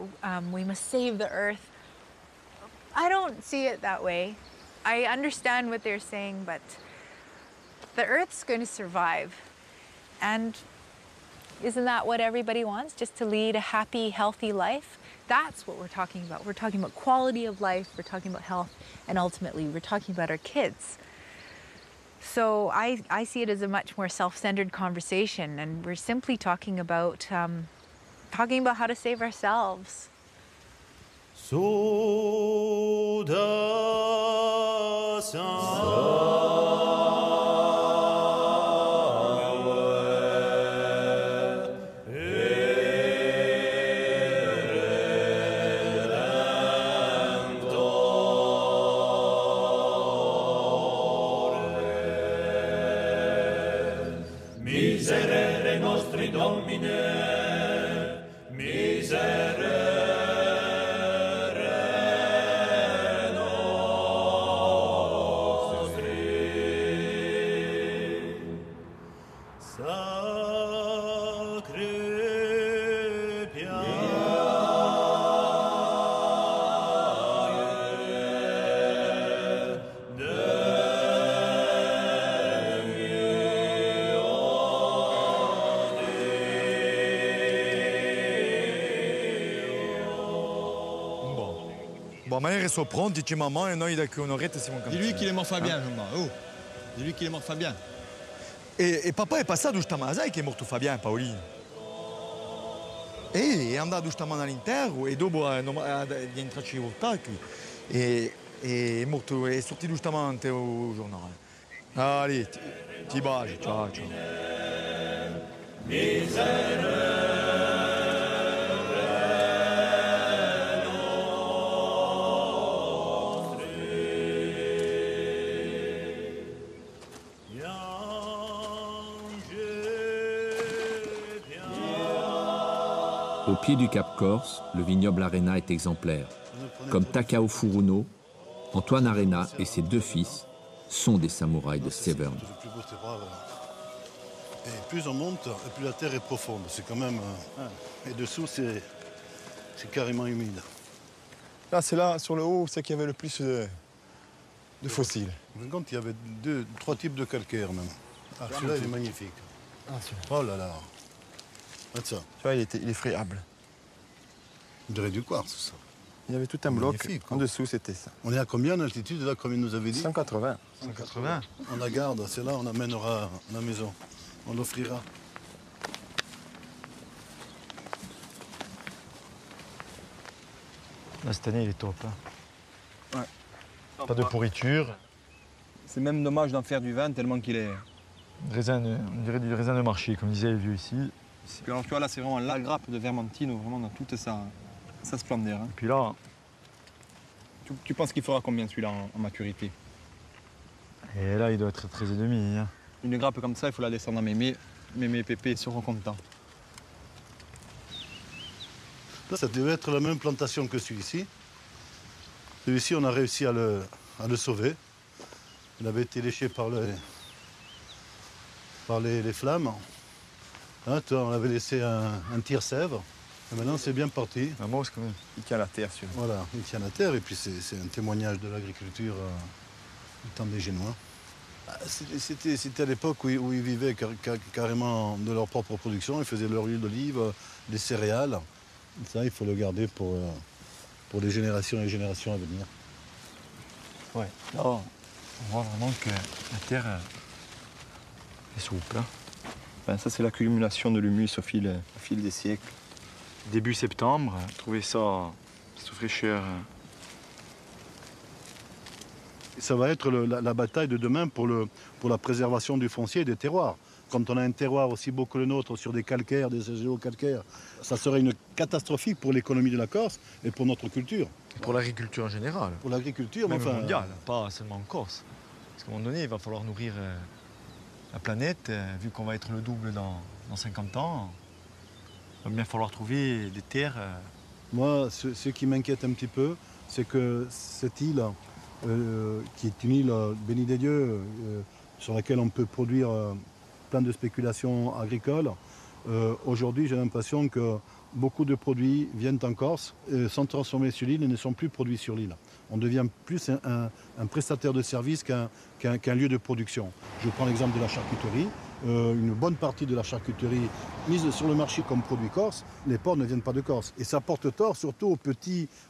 we must save the earth, I don't see it that way. I understand what they're saying, but the earth's going to survive. And isn't that what everybody wants? Just to lead a happy, healthy life? That's what we're talking about. We're talking about quality of life, we're talking about health, and ultimately we're talking about our kids. So I see it as a much more self-centered conversation, and we're simply talking about how to save ourselves. Miserere nostri Domine, miserere nostri. Sacre Bon, ma mère, sono pronti, c'è mamma e noi da qui un'oretta siamo campati. Dis-lui qu'il est mort Fabien, maman. Oh, dis-lui qu'il est mort Fabien. E papà è passato stamattina, sai che è morto Fabien, Paolino? È andato stamattina all'interno e dopo è entrato in portacchi e è morto, è sortito stamattina al giornale. Allez, ti bacio, ciao, ciao. Au pied du Cap Corse, le vignoble Arena est exemplaire. Comme Takao Furuno, Antoine Arena et ses deux fils sont des samouraïs de Severn. Et plus on monte, et plus la terre est profonde. C'est quand même... Et dessous, c'est carrément humide. Là, c'est là, sur le haut, c'est qu'il y avait le plus de fossiles. En compte, il y avait trois types de calcaire même. Ah, celui-là, il est magnifique. Ah, oh là là. Regarde ça. Tu vois, il est friable. On dirait du quartz, ça. Il y avait tout un bloc. Magnifique, en dessous, c'était ça. On est à combien d'altitude, là, comme il nous avait dit? 180. 180. On la garde, c'est là, on amènera à la maison. On l'offrira. Là, cette année, il est top. Hein. Ouais. Pas de pourriture. C'est même dommage d'en faire du vin tellement qu'il est... Raisin, on dirait du raisin de marché, comme disaient les vieux ici. Puis alors, tu vois, là, c'est vraiment la grappe de Vermentino, vraiment dans toute sa splendeur. Hein. Et puis là... Tu penses qu'il fera combien, celui-là, en maturité? Et là, il doit être 13,5. Hein. Une grappe comme ça, il faut la descendre à Mémé. Mémé et Pépé seront contents. Là, ça devait être la même plantation que celui-ci. Celui-ci, on a réussi à le sauver. Il avait été léché par les flammes. Hein, on avait laissé un tire-sèvre. Et maintenant, c'est bien parti. Un monstre, quand même. Il tient la terre, celui-là. Voilà, il tient la terre. Et puis, c'est un témoignage de l'agriculture du temps des Génois. C'était à l'époque où ils vivaient carrément de leur propre production. Ils faisaient leur huile d'olive, des céréales. Ça, il faut le garder pour les générations et les générations à venir. Ouais, là, on voit vraiment que la terre est souple. Hein. Ben, ça, c'est l'accumulation de l'humus au fil des siècles. Début septembre, trouver ça sous fraîcheur. Ça va être la bataille de demain pour la préservation du foncier et des terroirs. Quand on a un terroir aussi beau que le nôtre sur des calcaires, des géocalcaires, ça serait une catastrophique pour l'économie de la Corse et pour notre culture. Pour l'agriculture en général. Pour l'agriculture, même enfin, mondiale, pas seulement en Corse. Parce qu'à un moment donné, il va falloir nourrir la planète. Vu qu'on va être le double dans 50 ans, il va bien falloir trouver des terres. Moi, ce qui m'inquiète un petit peu, c'est que cette île, qui est une île bénie des dieux, sur laquelle on peut produire plein de spéculations agricoles, aujourd'hui j'ai l'impression que beaucoup de produits viennent en Corse, sont transformés sur l'île et ne sont plus produits sur l'île. On devient plus un prestataire de service qu'un lieu de production. Je prends l'exemple de la charcuterie. Une bonne partie de la charcuterie mise sur le marché comme produit corse, les porcs ne viennent pas de Corse. Et ça porte tort surtout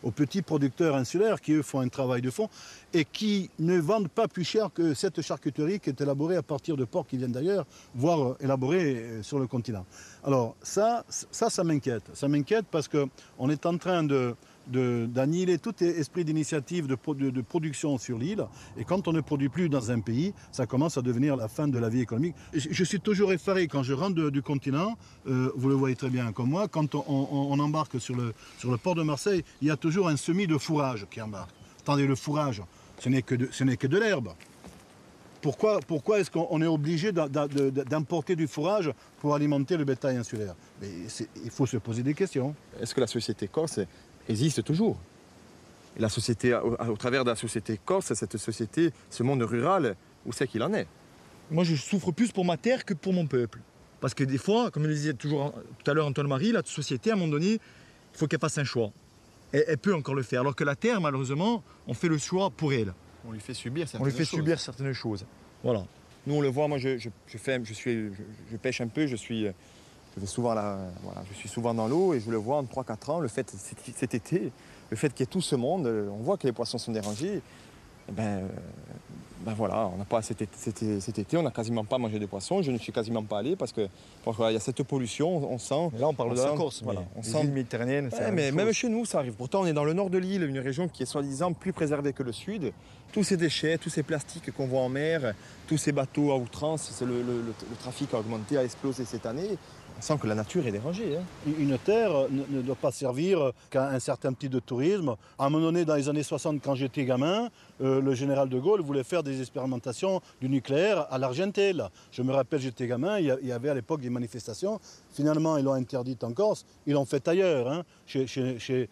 aux petits producteurs insulaires qui, eux, font un travail de fond et qui ne vendent pas plus cher que cette charcuterie qui est élaborée à partir de porcs qui viennent d'ailleurs, voire élaborée sur le continent. Alors ça m'inquiète. Ça m'inquiète parce qu'on est en train d'annihiler tout esprit d'initiative de production sur l'île. Et quand on ne produit plus dans un pays, ça commence à devenir la fin de la vie économique. Je suis toujours effaré quand je rentre du continent, vous le voyez très bien comme moi, quand on embarque sur le port de Marseille, il y a toujours un semis de fourrage qui embarque. Attendez, le fourrage, ce n'est que de l'herbe. Pourquoi est-ce qu'on est obligé d'importer du fourrage pour alimenter le bétail insulaire? Mais il faut se poser des questions. Est-ce que la société corse existe toujours? Et la société, au travers de la société corse, cette société, ce monde rural, où c'est qu'il en est? Moi, je souffre plus pour ma terre que pour mon peuple. Parce que des fois, comme le disait toujours tout à l'heure Antoine-Marie, la société, à un moment donné, il faut qu'elle fasse un choix. Et elle peut encore le faire. Alors que la terre, malheureusement, on fait le choix pour elle. On lui fait subir certaines choses. Voilà. Nous, on le voit, moi, je pêche un peu, je suis souvent dans l'eau et je le vois en 3-4 ans, le fait cet été, le fait qu'il y ait tout ce monde, on voit que les poissons sont dérangés. Voilà, on n'a pas cet été, on n'a quasiment pas mangé de poissons, je ne suis quasiment pas allé parce que il y a cette pollution, on sent. Mais là, on parle de la Corse, voilà, on sent. Les îles méditerranéennes, mais même chez nous, ça arrive. Pourtant, on est dans le nord de l'île, une région qui est soi-disant plus préservée que le sud. Tous ces déchets, tous ces plastiques qu'on voit en mer, tous ces bateaux à outrance, le trafic a augmenté, a explosé cette année. On sent que la nature est dérangée. Hein. Une terre ne doit pas servir qu'à un certain type de tourisme. À un moment donné, dans les années 60, quand j'étais gamin, le général de Gaulle voulait faire des expérimentations du nucléaire à l'Argenteuil. Je me rappelle, j'étais gamin, il y avait à l'époque des manifestations. Finalement, ils l'ont interdite en Corse. Ils l'ont fait ailleurs, hein, chez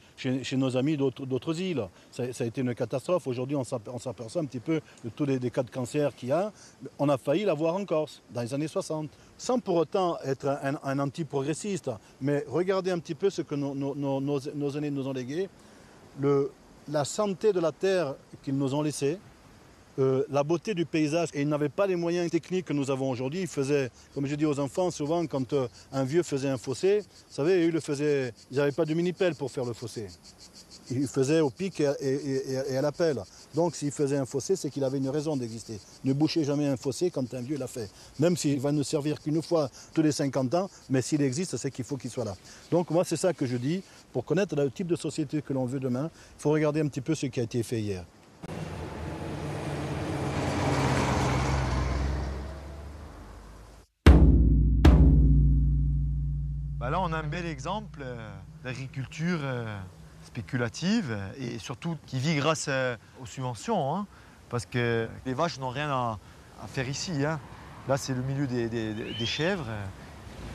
nos amis d'autres îles. Ça a été une catastrophe. Aujourd'hui, on s'aperçoit un petit peu de tous les cas de cancer qu'il y a. On a failli l'avoir en Corse, dans les années 60. Sans pour autant être un anti-progressiste. Mais regardez un petit peu ce que nos aînés nous ont légué. La santé de la terre qu'ils nous ont laissée, la beauté du paysage, et ils n'avaient pas les moyens techniques que nous avons aujourd'hui. Ils faisaient, comme je dis aux enfants, souvent quand un vieux faisait un fossé, vous savez, ils n'avaient pas de mini-pelle pour faire le fossé. Ils faisaient au pic et à la pelle. Donc s'il faisait un fossé, c'est qu'il avait une raison d'exister. Ne bouchez jamais un fossé quand un vieux l'a fait. Même s'il va ne servir qu'une fois tous les 50 ans, mais s'il existe, c'est qu'il faut qu'il soit là. Donc moi, c'est ça que je dis. Pour connaître le type de société que l'on veut demain, il faut regarder un petit peu ce qui a été fait hier. Là, on a un bel exemple d'agriculture spéculative et surtout qui vit grâce aux subventions, hein, parce que les vaches n'ont rien à faire ici. Hein. Là, c'est le milieu des chèvres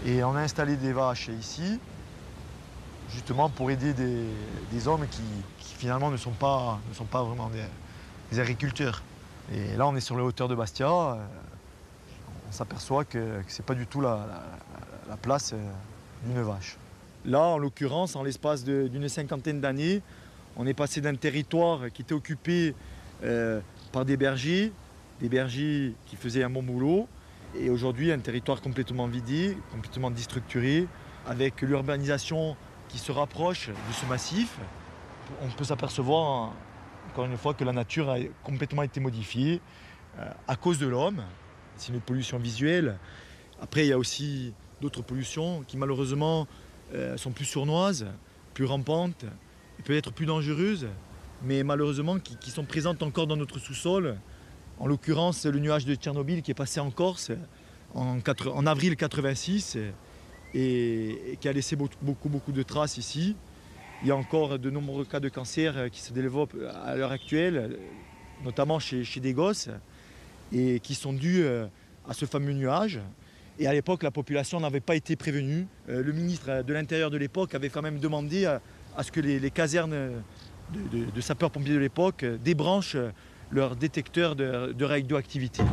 et on a installé des vaches ici justement pour aider des hommes qui finalement ne sont pas vraiment des agriculteurs. Et là, on est sur les hauteurs de Bastia. On s'aperçoit que ce n'est pas du tout la place d'une vache. Là, en l'occurrence, en l'espace d'une cinquantaine d'années, on est passé d'un territoire qui était occupé par des bergers des bergers qui faisaient un bon boulot. Et aujourd'hui, un territoire complètement vidé, complètement déstructuré, avec l'urbanisation qui se rapproche de ce massif. On peut s'apercevoir, encore une fois, que la nature a complètement été modifiée à cause de l'homme. C'est une pollution visuelle. Après, il y a aussi d'autres pollutions qui, malheureusement, sont plus sournoises, plus rampantes, et peut-être plus dangereuses, mais malheureusement qui sont présentes encore dans notre sous-sol. En l'occurrence, le nuage de Tchernobyl qui est passé en Corse en avril 86 et qui a laissé beaucoup de traces ici. Il y a encore de nombreux cas de cancer qui se développent à l'heure actuelle, notamment chez des gosses, et qui sont dus à ce fameux nuage. Et à l'époque, la population n'avait pas été prévenue. Le ministre de l'Intérieur de l'époque avait quand même demandé à ce que les casernes de sapeurs-pompiers de l'époque débranchent leur détecteur de radioactivité. «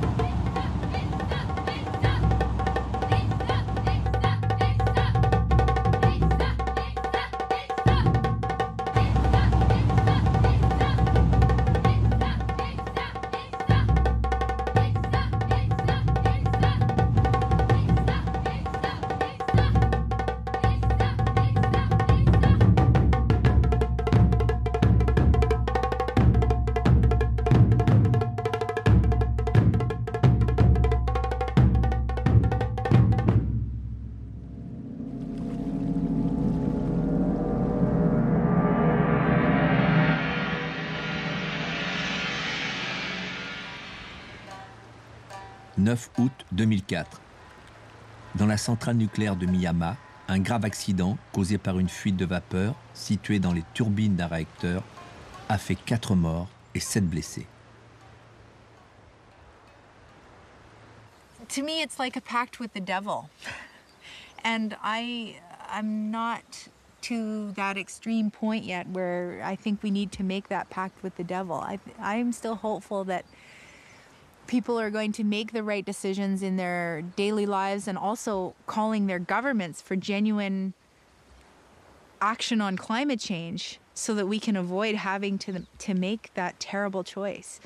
9 août 2004. Dans la centrale nucléaire de Miyama, un grave accident causé par une fuite de vapeur située dans les turbines d'un réacteur a fait 4 morts et 7 blessés. To me, it's like a pact with the devil. And I'm not to that extreme point yet where I think we need to make that pact with the devil. I'm still hopeful that people are going to make the right decisions in their daily lives and also calling their governments for genuine action on climate change so that we can avoid having to make that terrible choice.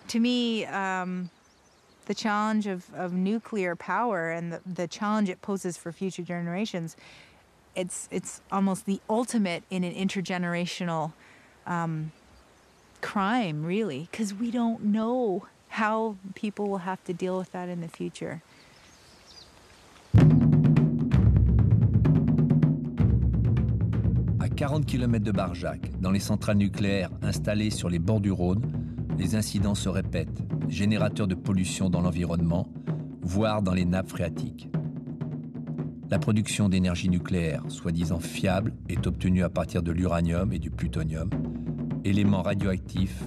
To me, the challenge of nuclear power and the challenge it poses for future generations, it's almost the ultimate in an intergenerational crime, really, because we don't know how people will have to deal with that in the future. À 40 km de Barjac, dans les centrales nucléaires installées sur les bords du Rhône, les incidents se répètent, générateurs de pollution dans l'environnement, voire dans les nappes phréatiques. La production d'énergie nucléaire, soi-disant fiable, est obtenue à partir de l'uranium et du plutonium, éléments radioactifs,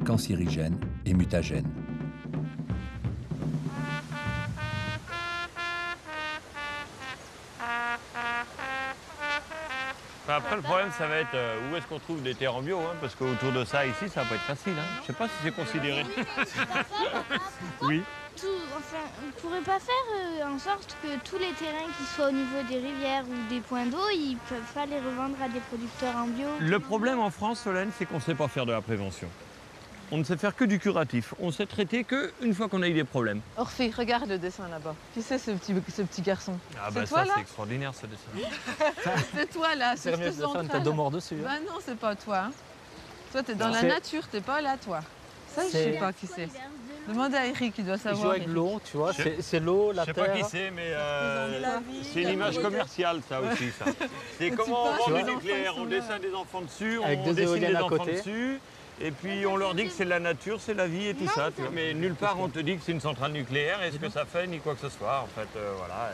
cancérigènes et mutagènes. Après, le problème, ça va être où est-ce qu'on trouve des terres en bio, hein, parce qu'autour de ça, ici, ça va pas être facile. Hein. Je sais pas si c'est considéré. Oui. On ne pourrait pas faire en sorte que tous les terrains qui soient au niveau des rivières ou des points d'eau, ils ne peuvent pas les revendre à des producteurs en bio. Le problème en France, Solène, c'est qu'on ne sait pas faire de la prévention. On ne sait faire que du curatif. On sait traiter qu'une fois qu'on a eu des problèmes. Orphée, regarde le dessin là-bas. Qui c'est ce petit garçon? Ah bah ça, c'est extraordinaire ce dessin. C'est toi là, c'est Hermès de Fan, t'as 2 morts dessus. Bah non, c'est pas toi. Hein. Toi, t'es dans la nature, t'es pas là, toi. Ça, je sais pas qui c'est. Demande à Eric, il doit savoir. Il joue avec l'eau, tu vois, c'est l'eau, la terre. Je sais pas qui c'est, mais c'est une image commerciale, ça aussi. Ça. C'est comment on vend du nucléaire, on dessine des enfants dessus, on dessine des enfants dessus. Et puis on leur dit que c'est la nature, c'est la vie et tout ça. Tu vois. Mais nulle part on te dit que c'est une centrale nucléaire et ce que ça fait ni quoi que ce soit. En fait, voilà.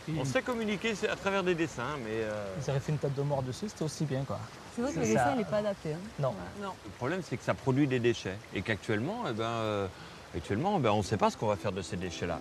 Et, on sait communiquer à travers des dessins, mais. Ils auraient fait une tête de mort dessus, c'était aussi bien, quoi. C'est vrai que le dessin n'est pas adapté. Hein. Non. Non. Le problème, c'est que ça produit des déchets et qu'actuellement, on ne sait pas ce qu'on va faire de ces déchets-là.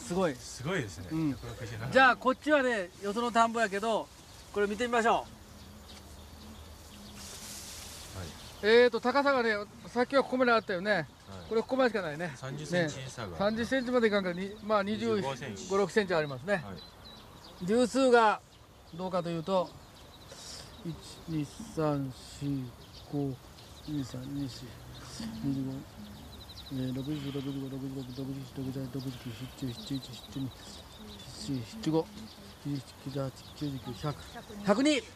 すごいですね、じゃあこっちはねよその田んぼやけどこれ見てみましょう、高さがねさっきはここまであったよね、これここまでしかないね、30センチ差が30センチまでいかんからまあ25、6センチありますね、重数がどうかというと102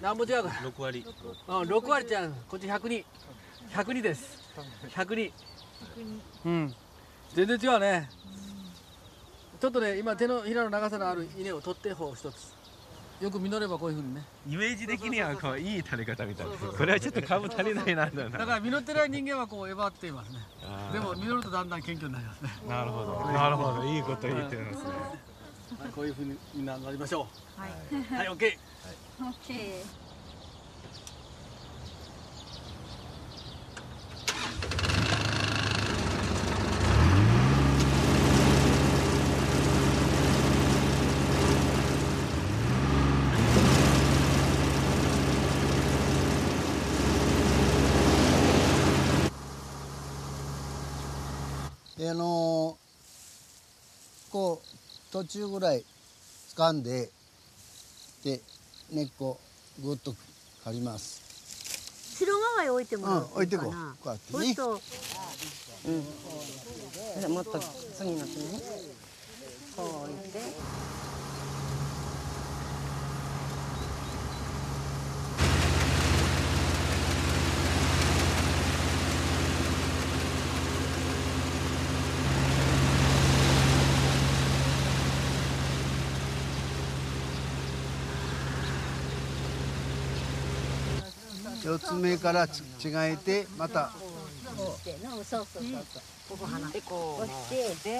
何本違うか6割6割じゃん、こっち102です102全然違うね、ちょっとね今手のひらの長さのある稲を取って方一つよく実ればこういうふうにね、イメージ的にはこういい垂れ方みたいな、これはちょっと株足りないな。だから実ってない人間はこうえばっていますね。でも実るとだんだん謙虚になりますね。なるほどなるほど、いいこと言ってますね。こういうふうにみんななりましょう。はい、オッケー。オッケー。こう途中ぐらい掴んでで根っこぐっと刈ります。白側へ置いてもらう。置いてこう。こうやってね。もっと次の手ね。こう置いて。4つ目から違えてまたここ離れこう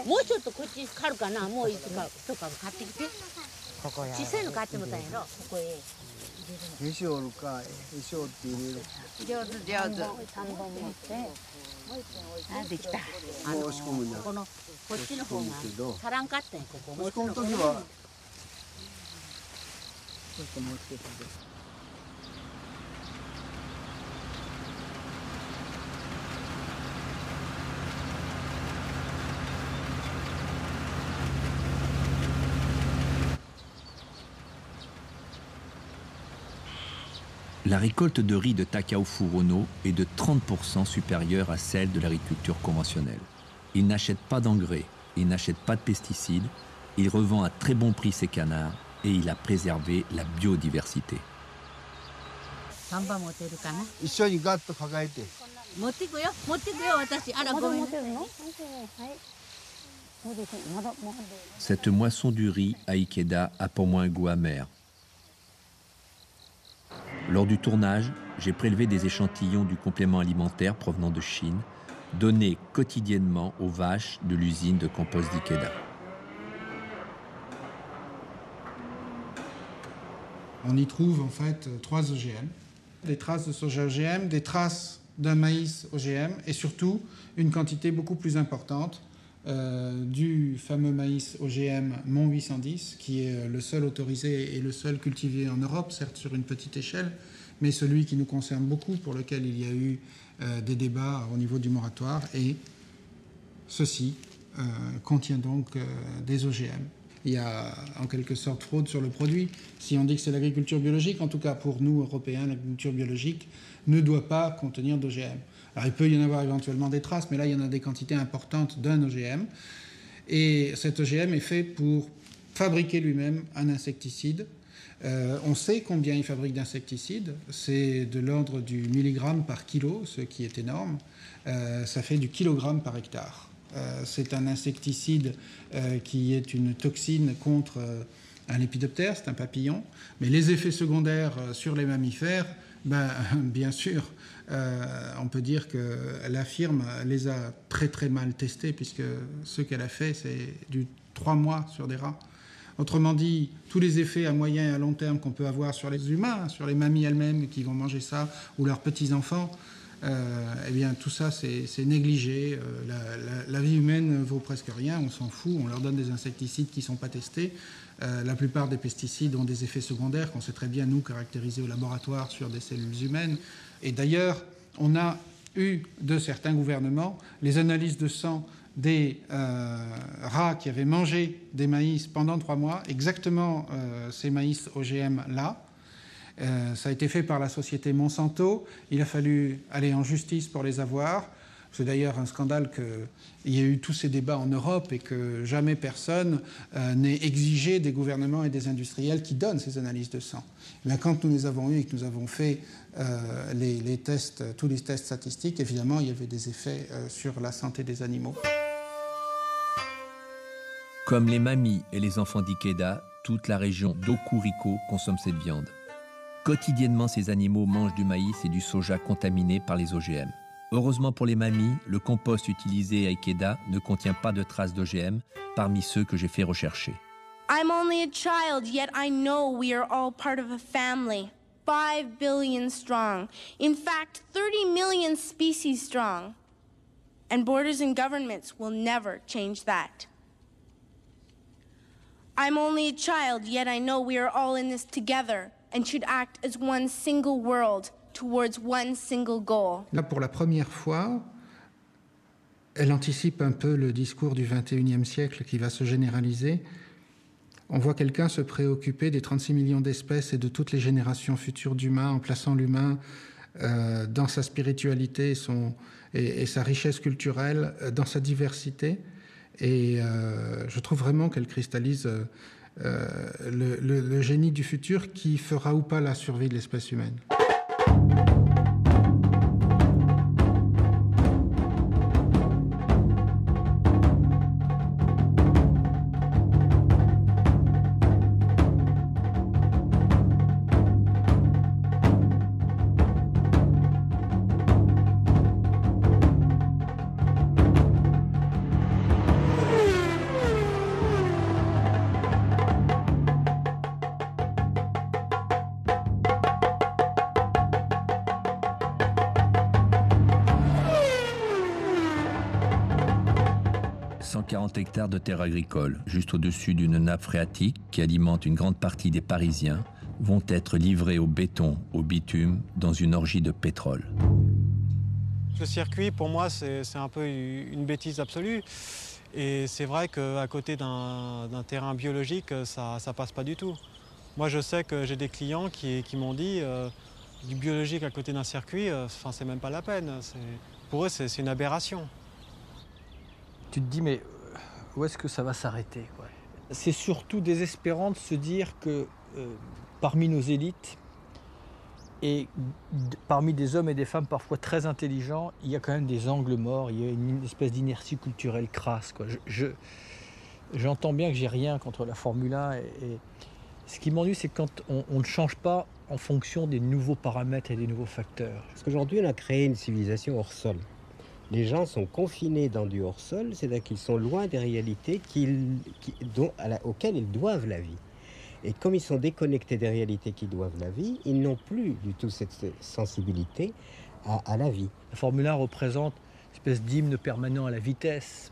もうちょっとこっち刈るかな、もう一か一株買ってきて、小さいの買ってもたんやろ、ここへへし折るか、へし折って入れる。上手3本持ってあ、できた。押し込むんだ。このこっちの方が足らんかったんや、ここ押し込む時はちょっと持ってきて。La récolte de riz de Takao Furono est de 30% supérieure à celle de l'agriculture conventionnelle. Il n'achète pas d'engrais, il n'achète pas de pesticides, il revend à très bon prix ses canards et il a préservé la biodiversité. 3番持てるかな。一緒にガッと抱えて。持ってくよ、持ってくよ、私。あら、ごめん。 Cette moisson du riz à Ikeda a pour moi un goût amer. Lors du tournage, j'ai prélevé des échantillons du complément alimentaire provenant de Chine, donné quotidiennement aux vaches de l'usine de compost d'Ikeda. On y trouve en fait 3 OGM, des traces de soja OGM, des traces d'un maïs OGM et surtout une quantité beaucoup plus importante du fameux maïs OGM Mont 810 qui est le seul autorisé et le seul cultivé en Europe, certes sur une petite échelle, mais celui qui nous concerne beaucoup, pour lequel il y a eu des débats au niveau du moratoire, et ceci contient donc des OGM. Il y a en quelque sorte fraude sur le produit. Si on dit que c'est l'agriculture biologique, en tout cas pour nous, Européens, l'agriculture biologique ne doit pas contenir d'OGM. Alors il peut y en avoir éventuellement des traces, mais là il y en a des quantités importantes d'un OGM. Et cet OGM est fait pour fabriquer lui-même un insecticide. On sait combien il fabrique d'insecticides. C'est de l'ordre du milligramme par kilo, ce qui est énorme. Ça fait du kilogramme par hectare. C'est un insecticide qui est une toxine contre un lépidoptère, c'est un papillon. Mais les effets secondaires sur les mammifères, bien sûr, on peut dire que la firme les a très très mal testés, puisque ce qu'elle a fait, c'est du 3 mois sur des rats. Autrement dit, tous les effets à moyen et à long terme qu'on peut avoir sur les humains, sur les mamies elles-mêmes qui vont manger ça, ou leurs petits-enfants, eh bien, tout ça, c'est négligé. La vie humaine ne vaut presque rien, on s'en fout, on leur donne des insecticides qui ne sont pas testés. La plupart des pesticides ont des effets secondaires qu'on sait très bien, nous, caractériser au laboratoire sur des cellules humaines. Et d'ailleurs, on a eu de certains gouvernements les analyses de sang des rats qui avaient mangé des maïs pendant 3 mois, exactement ces maïs OGM-là. Ça a été fait par la société Monsanto. Il a fallu aller en justice pour les avoir. C'est d'ailleurs un scandale qu'il y ait eu tous ces débats en Europe et que jamais personne n'ait exigé des gouvernements et des industriels qui donnent ces analyses de sang. Mais quand nous les avons eues et que nous avons fait les tests, tous les tests statistiques, évidemment, il y avait des effets sur la santé des animaux. Comme les mamies et les enfants d'Ikeda, toute la région d'Okuriko consomme cette viande. Quotidiennement, ces animaux mangent du maïs et du soja contaminés par les OGM. Heureusement pour les mamies, le compost utilisé à Ikeda ne contient pas de traces d'OGM parmi ceux que j'ai fait rechercher. I'm only a child, yet I know we are all part of a family. 5 billion strong. In fact, 30 million species strong. And borders and governments will never change that. I'm only a child, yet I know we are all in this together and should act as one single world towards one single goal. Là, pour la première fois, elle anticipe un peu le discours du XXIe siècle qui va se généraliser. On voit quelqu'un se préoccuper des 36 millions d'espèces et de toutes les générations futures d'humains en plaçant l'humain dans sa spiritualité et sa richesse culturelle, dans sa diversité. Et je trouve vraiment qu'elle cristallise le génie du futur qui fera ou pas la survie de l'espèce humaine. Hectares de terres agricoles, juste au-dessus d'une nappe phréatique qui alimente une grande partie des Parisiens, vont être livrés au béton, au bitume, dans une orgie de pétrole. Ce circuit, pour moi, c'est un peu une bêtise absolue. Et c'est vrai qu'à côté d'un terrain biologique, ça passe pas du tout. Moi, je sais que j'ai des clients qui m'ont dit du biologique à côté d'un circuit, c'est même pas la peine. Pour eux, c'est une aberration. Tu te dis, mais où est-ce que ça va s'arrêter, quoi? C'est surtout désespérant de se dire que parmi nos élites et parmi des hommes et des femmes parfois très intelligents, il y a quand même des angles morts, il y a une espèce d'inertie culturelle crasse, quoi. J'entends bien que j'ai rien contre la Formule 1 et ce qui m'ennuie, c'est quand on ne change pas en fonction des nouveaux paramètres et des nouveaux facteurs. Parce qu'aujourd'hui, on a créé une civilisation hors sol. Les gens sont confinés dans du hors-sol, c'est-à-dire qu'ils sont loin des réalités auxquelles ils doivent la vie. Et comme ils sont déconnectés des réalités qui doivent la vie, ils n'ont plus du tout cette sensibilité à la vie. La Formule 1 représente une espèce d'hymne permanent à la vitesse,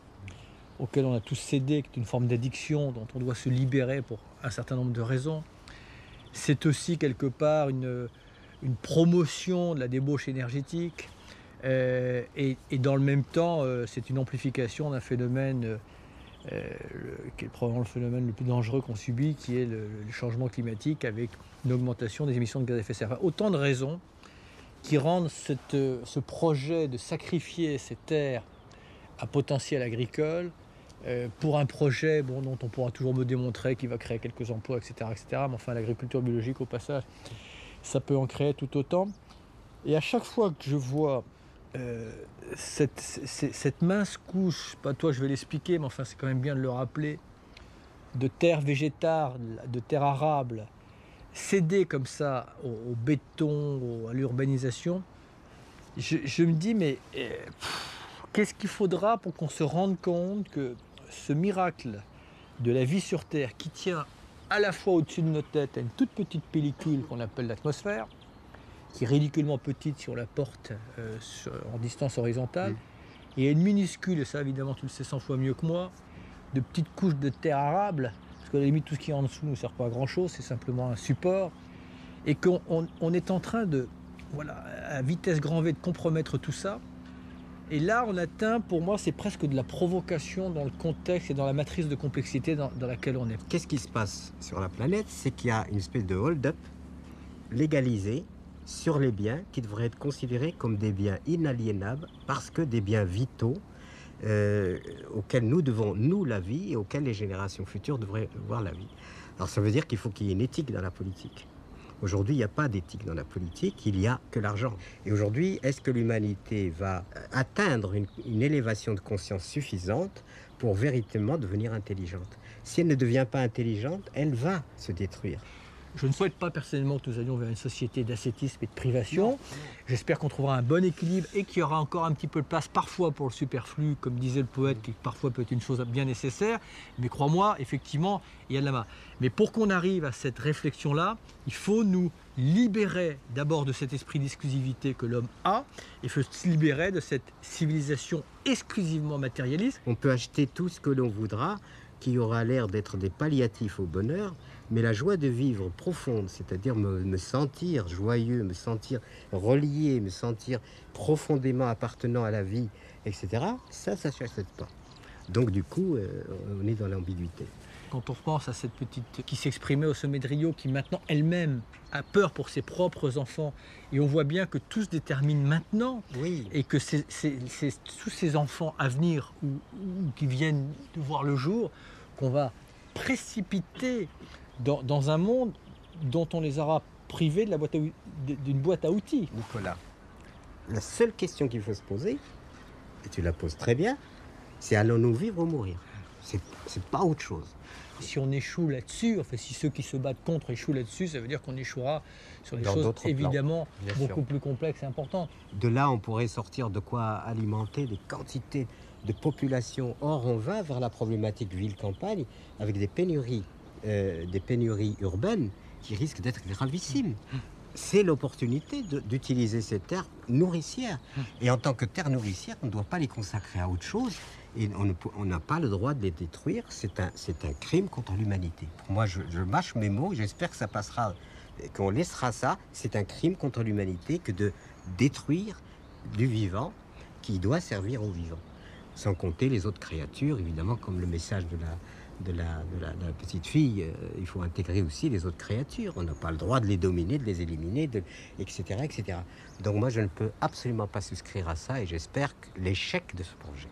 auquel on a tous cédé, qui est une forme d'addiction dont on doit se libérer pour un certain nombre de raisons. C'est aussi quelque part une promotion de la débauche énergétique. Et dans le même temps, c'est une amplification d'un phénomène qui est probablement le phénomène le plus dangereux qu'on subit, qui est le changement climatique avec une augmentation des émissions de gaz à effet de serre. Autant de raisons qui rendent ce projet de sacrifier ces terres à potentiel agricole pour un projet dont on pourra toujours me démontrer qu'il va créer quelques emplois, etc. Mais enfin, l'agriculture biologique, au passage, ça peut en créer tout autant. Et à chaque fois que je vois cette mince couche, pas toi je vais l'expliquer, mais enfin c'est quand même bien de le rappeler, de terre végétale, de terre arable, cédée comme ça au béton, à l'urbanisation, je me dis mais qu'est-ce qu'il faudra pour qu'on se rende compte que ce miracle de la vie sur Terre qui tient à la fois au-dessus de nos têtes à une toute petite pellicule qu'on appelle l'atmosphère, qui est ridiculement petite si on la porte en distance horizontale, et à une minuscule, et ça évidemment tu le sais 100 fois mieux que moi, de petites couches de terre arable, parce qu'à la limite tout ce qui est en dessous ne sert pas à grand chose, c'est simplement un support, et qu'on est en train de, voilà, à vitesse grand V, de compromettre tout ça. Et là on atteint, pour moi c'est presque de la provocation dans le contexte et dans la matrice de complexité dans laquelle on est. Qu'est-ce qui se passe sur la planète? C'est qu'il y a une espèce de hold-up légalisé sur les biens qui devraient être considérés comme des biens inaliénables parce que des biens vitaux auxquels nous devons, nous, la vie et auxquels les générations futures devraient voir la vie. Alors ça veut dire qu'il faut qu'il y ait une éthique dans la politique. Aujourd'hui, il n'y a pas d'éthique dans la politique, il n'y a que l'argent. Et aujourd'hui, est-ce que l'humanité va atteindre une élévation de conscience suffisante pour véritablement devenir intelligente? Si elle ne devient pas intelligente, elle va se détruire. Je ne souhaite pas personnellement que nous allions vers une société d'ascétisme et de privation. J'espère qu'on trouvera un bon équilibre et qu'il y aura encore un petit peu de place parfois pour le superflu, comme disait le poète, qui parfois peut être une chose bien nécessaire. Mais crois-moi, effectivement, il y a de la main. Mais pour qu'on arrive à cette réflexion-là, il faut nous libérer d'abord de cet esprit d'exclusivité que l'homme a, et il faut se libérer de cette civilisation exclusivement matérialiste. On peut acheter tout ce que l'on voudra, qui aura l'air d'être des palliatifs au bonheur, mais la joie de vivre profonde, c'est-à-dire me sentir joyeux, me sentir relié, me sentir profondément appartenant à la vie, etc., ça ne s'achète pas. Donc du coup, on est dans l'ambiguïté. Quand on repense à cette petite qui s'exprimait au sommet de Rio, qui maintenant elle-même a peur pour ses propres enfants, et on voit bien que tout se détermine maintenant, oui. Et que c'est tous ces enfants à venir ou qui viennent de voir le jour, qu'on va précipiter dans un monde dont on les aura privés d'une boîte à outils. Nicolas, la seule question qu'il faut se poser, et tu la poses très bien, c'est allons-nous vivre ou mourir? C'est pas autre chose. Si on échoue là-dessus, enfin si ceux qui se battent contre échouent là-dessus, ça veut dire qu'on échouera sur des choses évidemment beaucoup plus complexes et importantes. De là, on pourrait sortir de quoi alimenter des quantités de population. Or, on va vers la problématique ville-campagne avec des pénuries urbaines qui risquent d'être gravissimes. C'est l'opportunité d'utiliser ces terres nourricières. Et en tant que terres nourricières, on ne doit pas les consacrer à autre chose. Et on n'a pas le droit de les détruire. C'est un crime contre l'humanité. Moi, je mâche mes mots. J'espère que ça passera, qu'on laissera ça. C'est un crime contre l'humanité que de détruire du vivant qui doit servir aux vivants. Sans compter les autres créatures, évidemment, comme le message de la petite fille, il faut intégrer aussi les autres créatures. On n'a pas le droit de les dominer, de les éliminer, etc., etc. Donc moi, je ne peux absolument pas souscrire à ça et j'espère que l'échec de ce projet.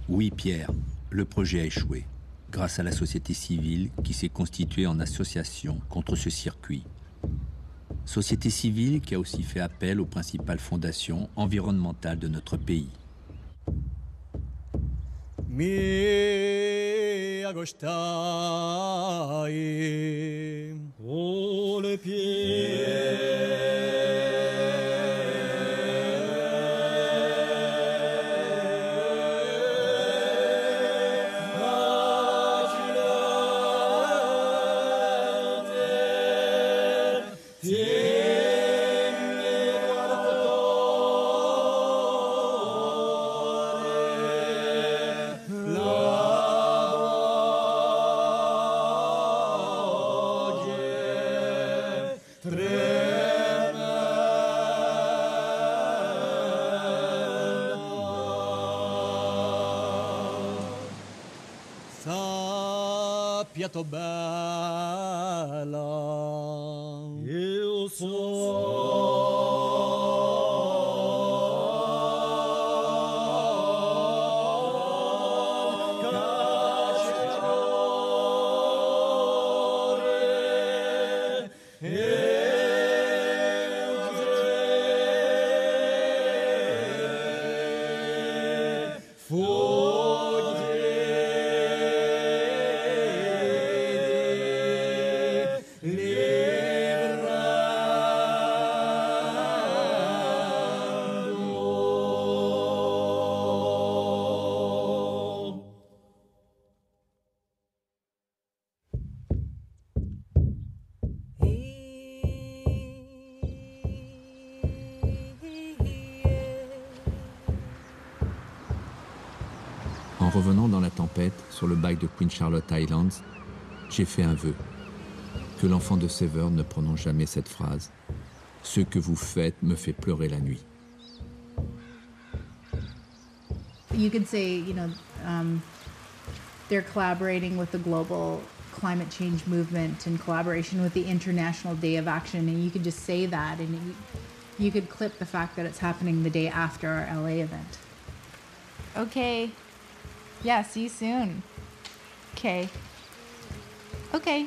Oui, Pierre, le projet a échoué, grâce à la société civile qui s'est constituée en association contre ce circuit. Société civile qui a aussi fait appel aux principales fondations environnementales de notre pays. Mi agostai oh le Sapiato bella, io En revenant dans la tempête sur le bac de Queen Charlotte Islands, j'ai fait un vœu. Que l'enfant de Severn ne prononce jamais cette phrase. Ce que vous faites me fait pleurer la nuit. You could say, they're collaborating with the global climate change movement in collaboration with the International Day of Action, and you could just say that, and you could clip the fact that it's happening the day after our LA event. Okay. Yeah, see you soon. Okay. Okay.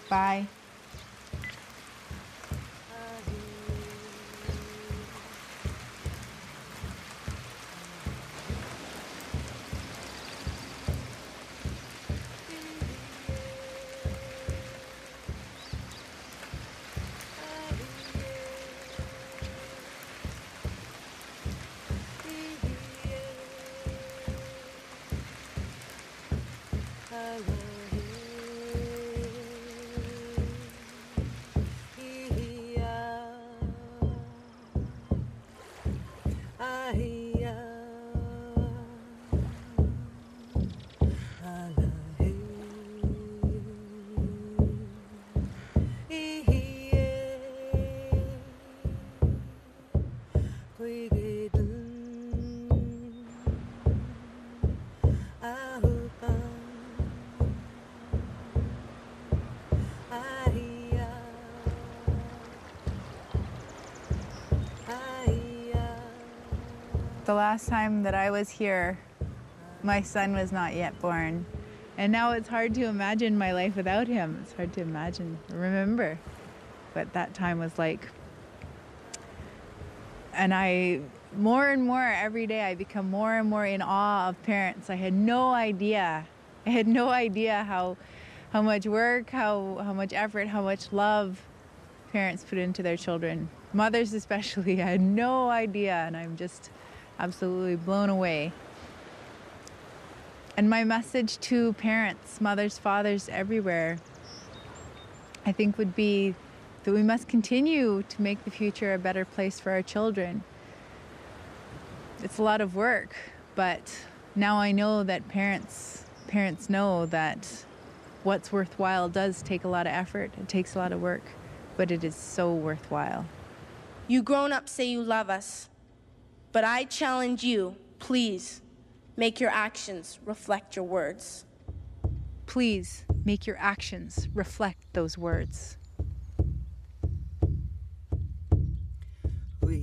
Bye. The last time that I was here, my son was not yet born. And now it's hard to imagine my life without him. It's hard to imagine, remember what that time was like. And more and more every day, I become more and more in awe of parents. I had no idea. how much work, how much effort, how much love parents put into their children. Mothers especially, I had no idea, and I'm just absolutely blown away. And my message to parents, mothers, fathers everywhere, I think would be that we must continue to make the future a better place for our children. It's a lot of work, but now I know that parents know that what's worthwhile does take a lot of effort. It takes a lot of work, but it is so worthwhile. You grown-ups say you love us, but I challenge you, please, make your actions reflect your words. Please, make your actions reflect those words. We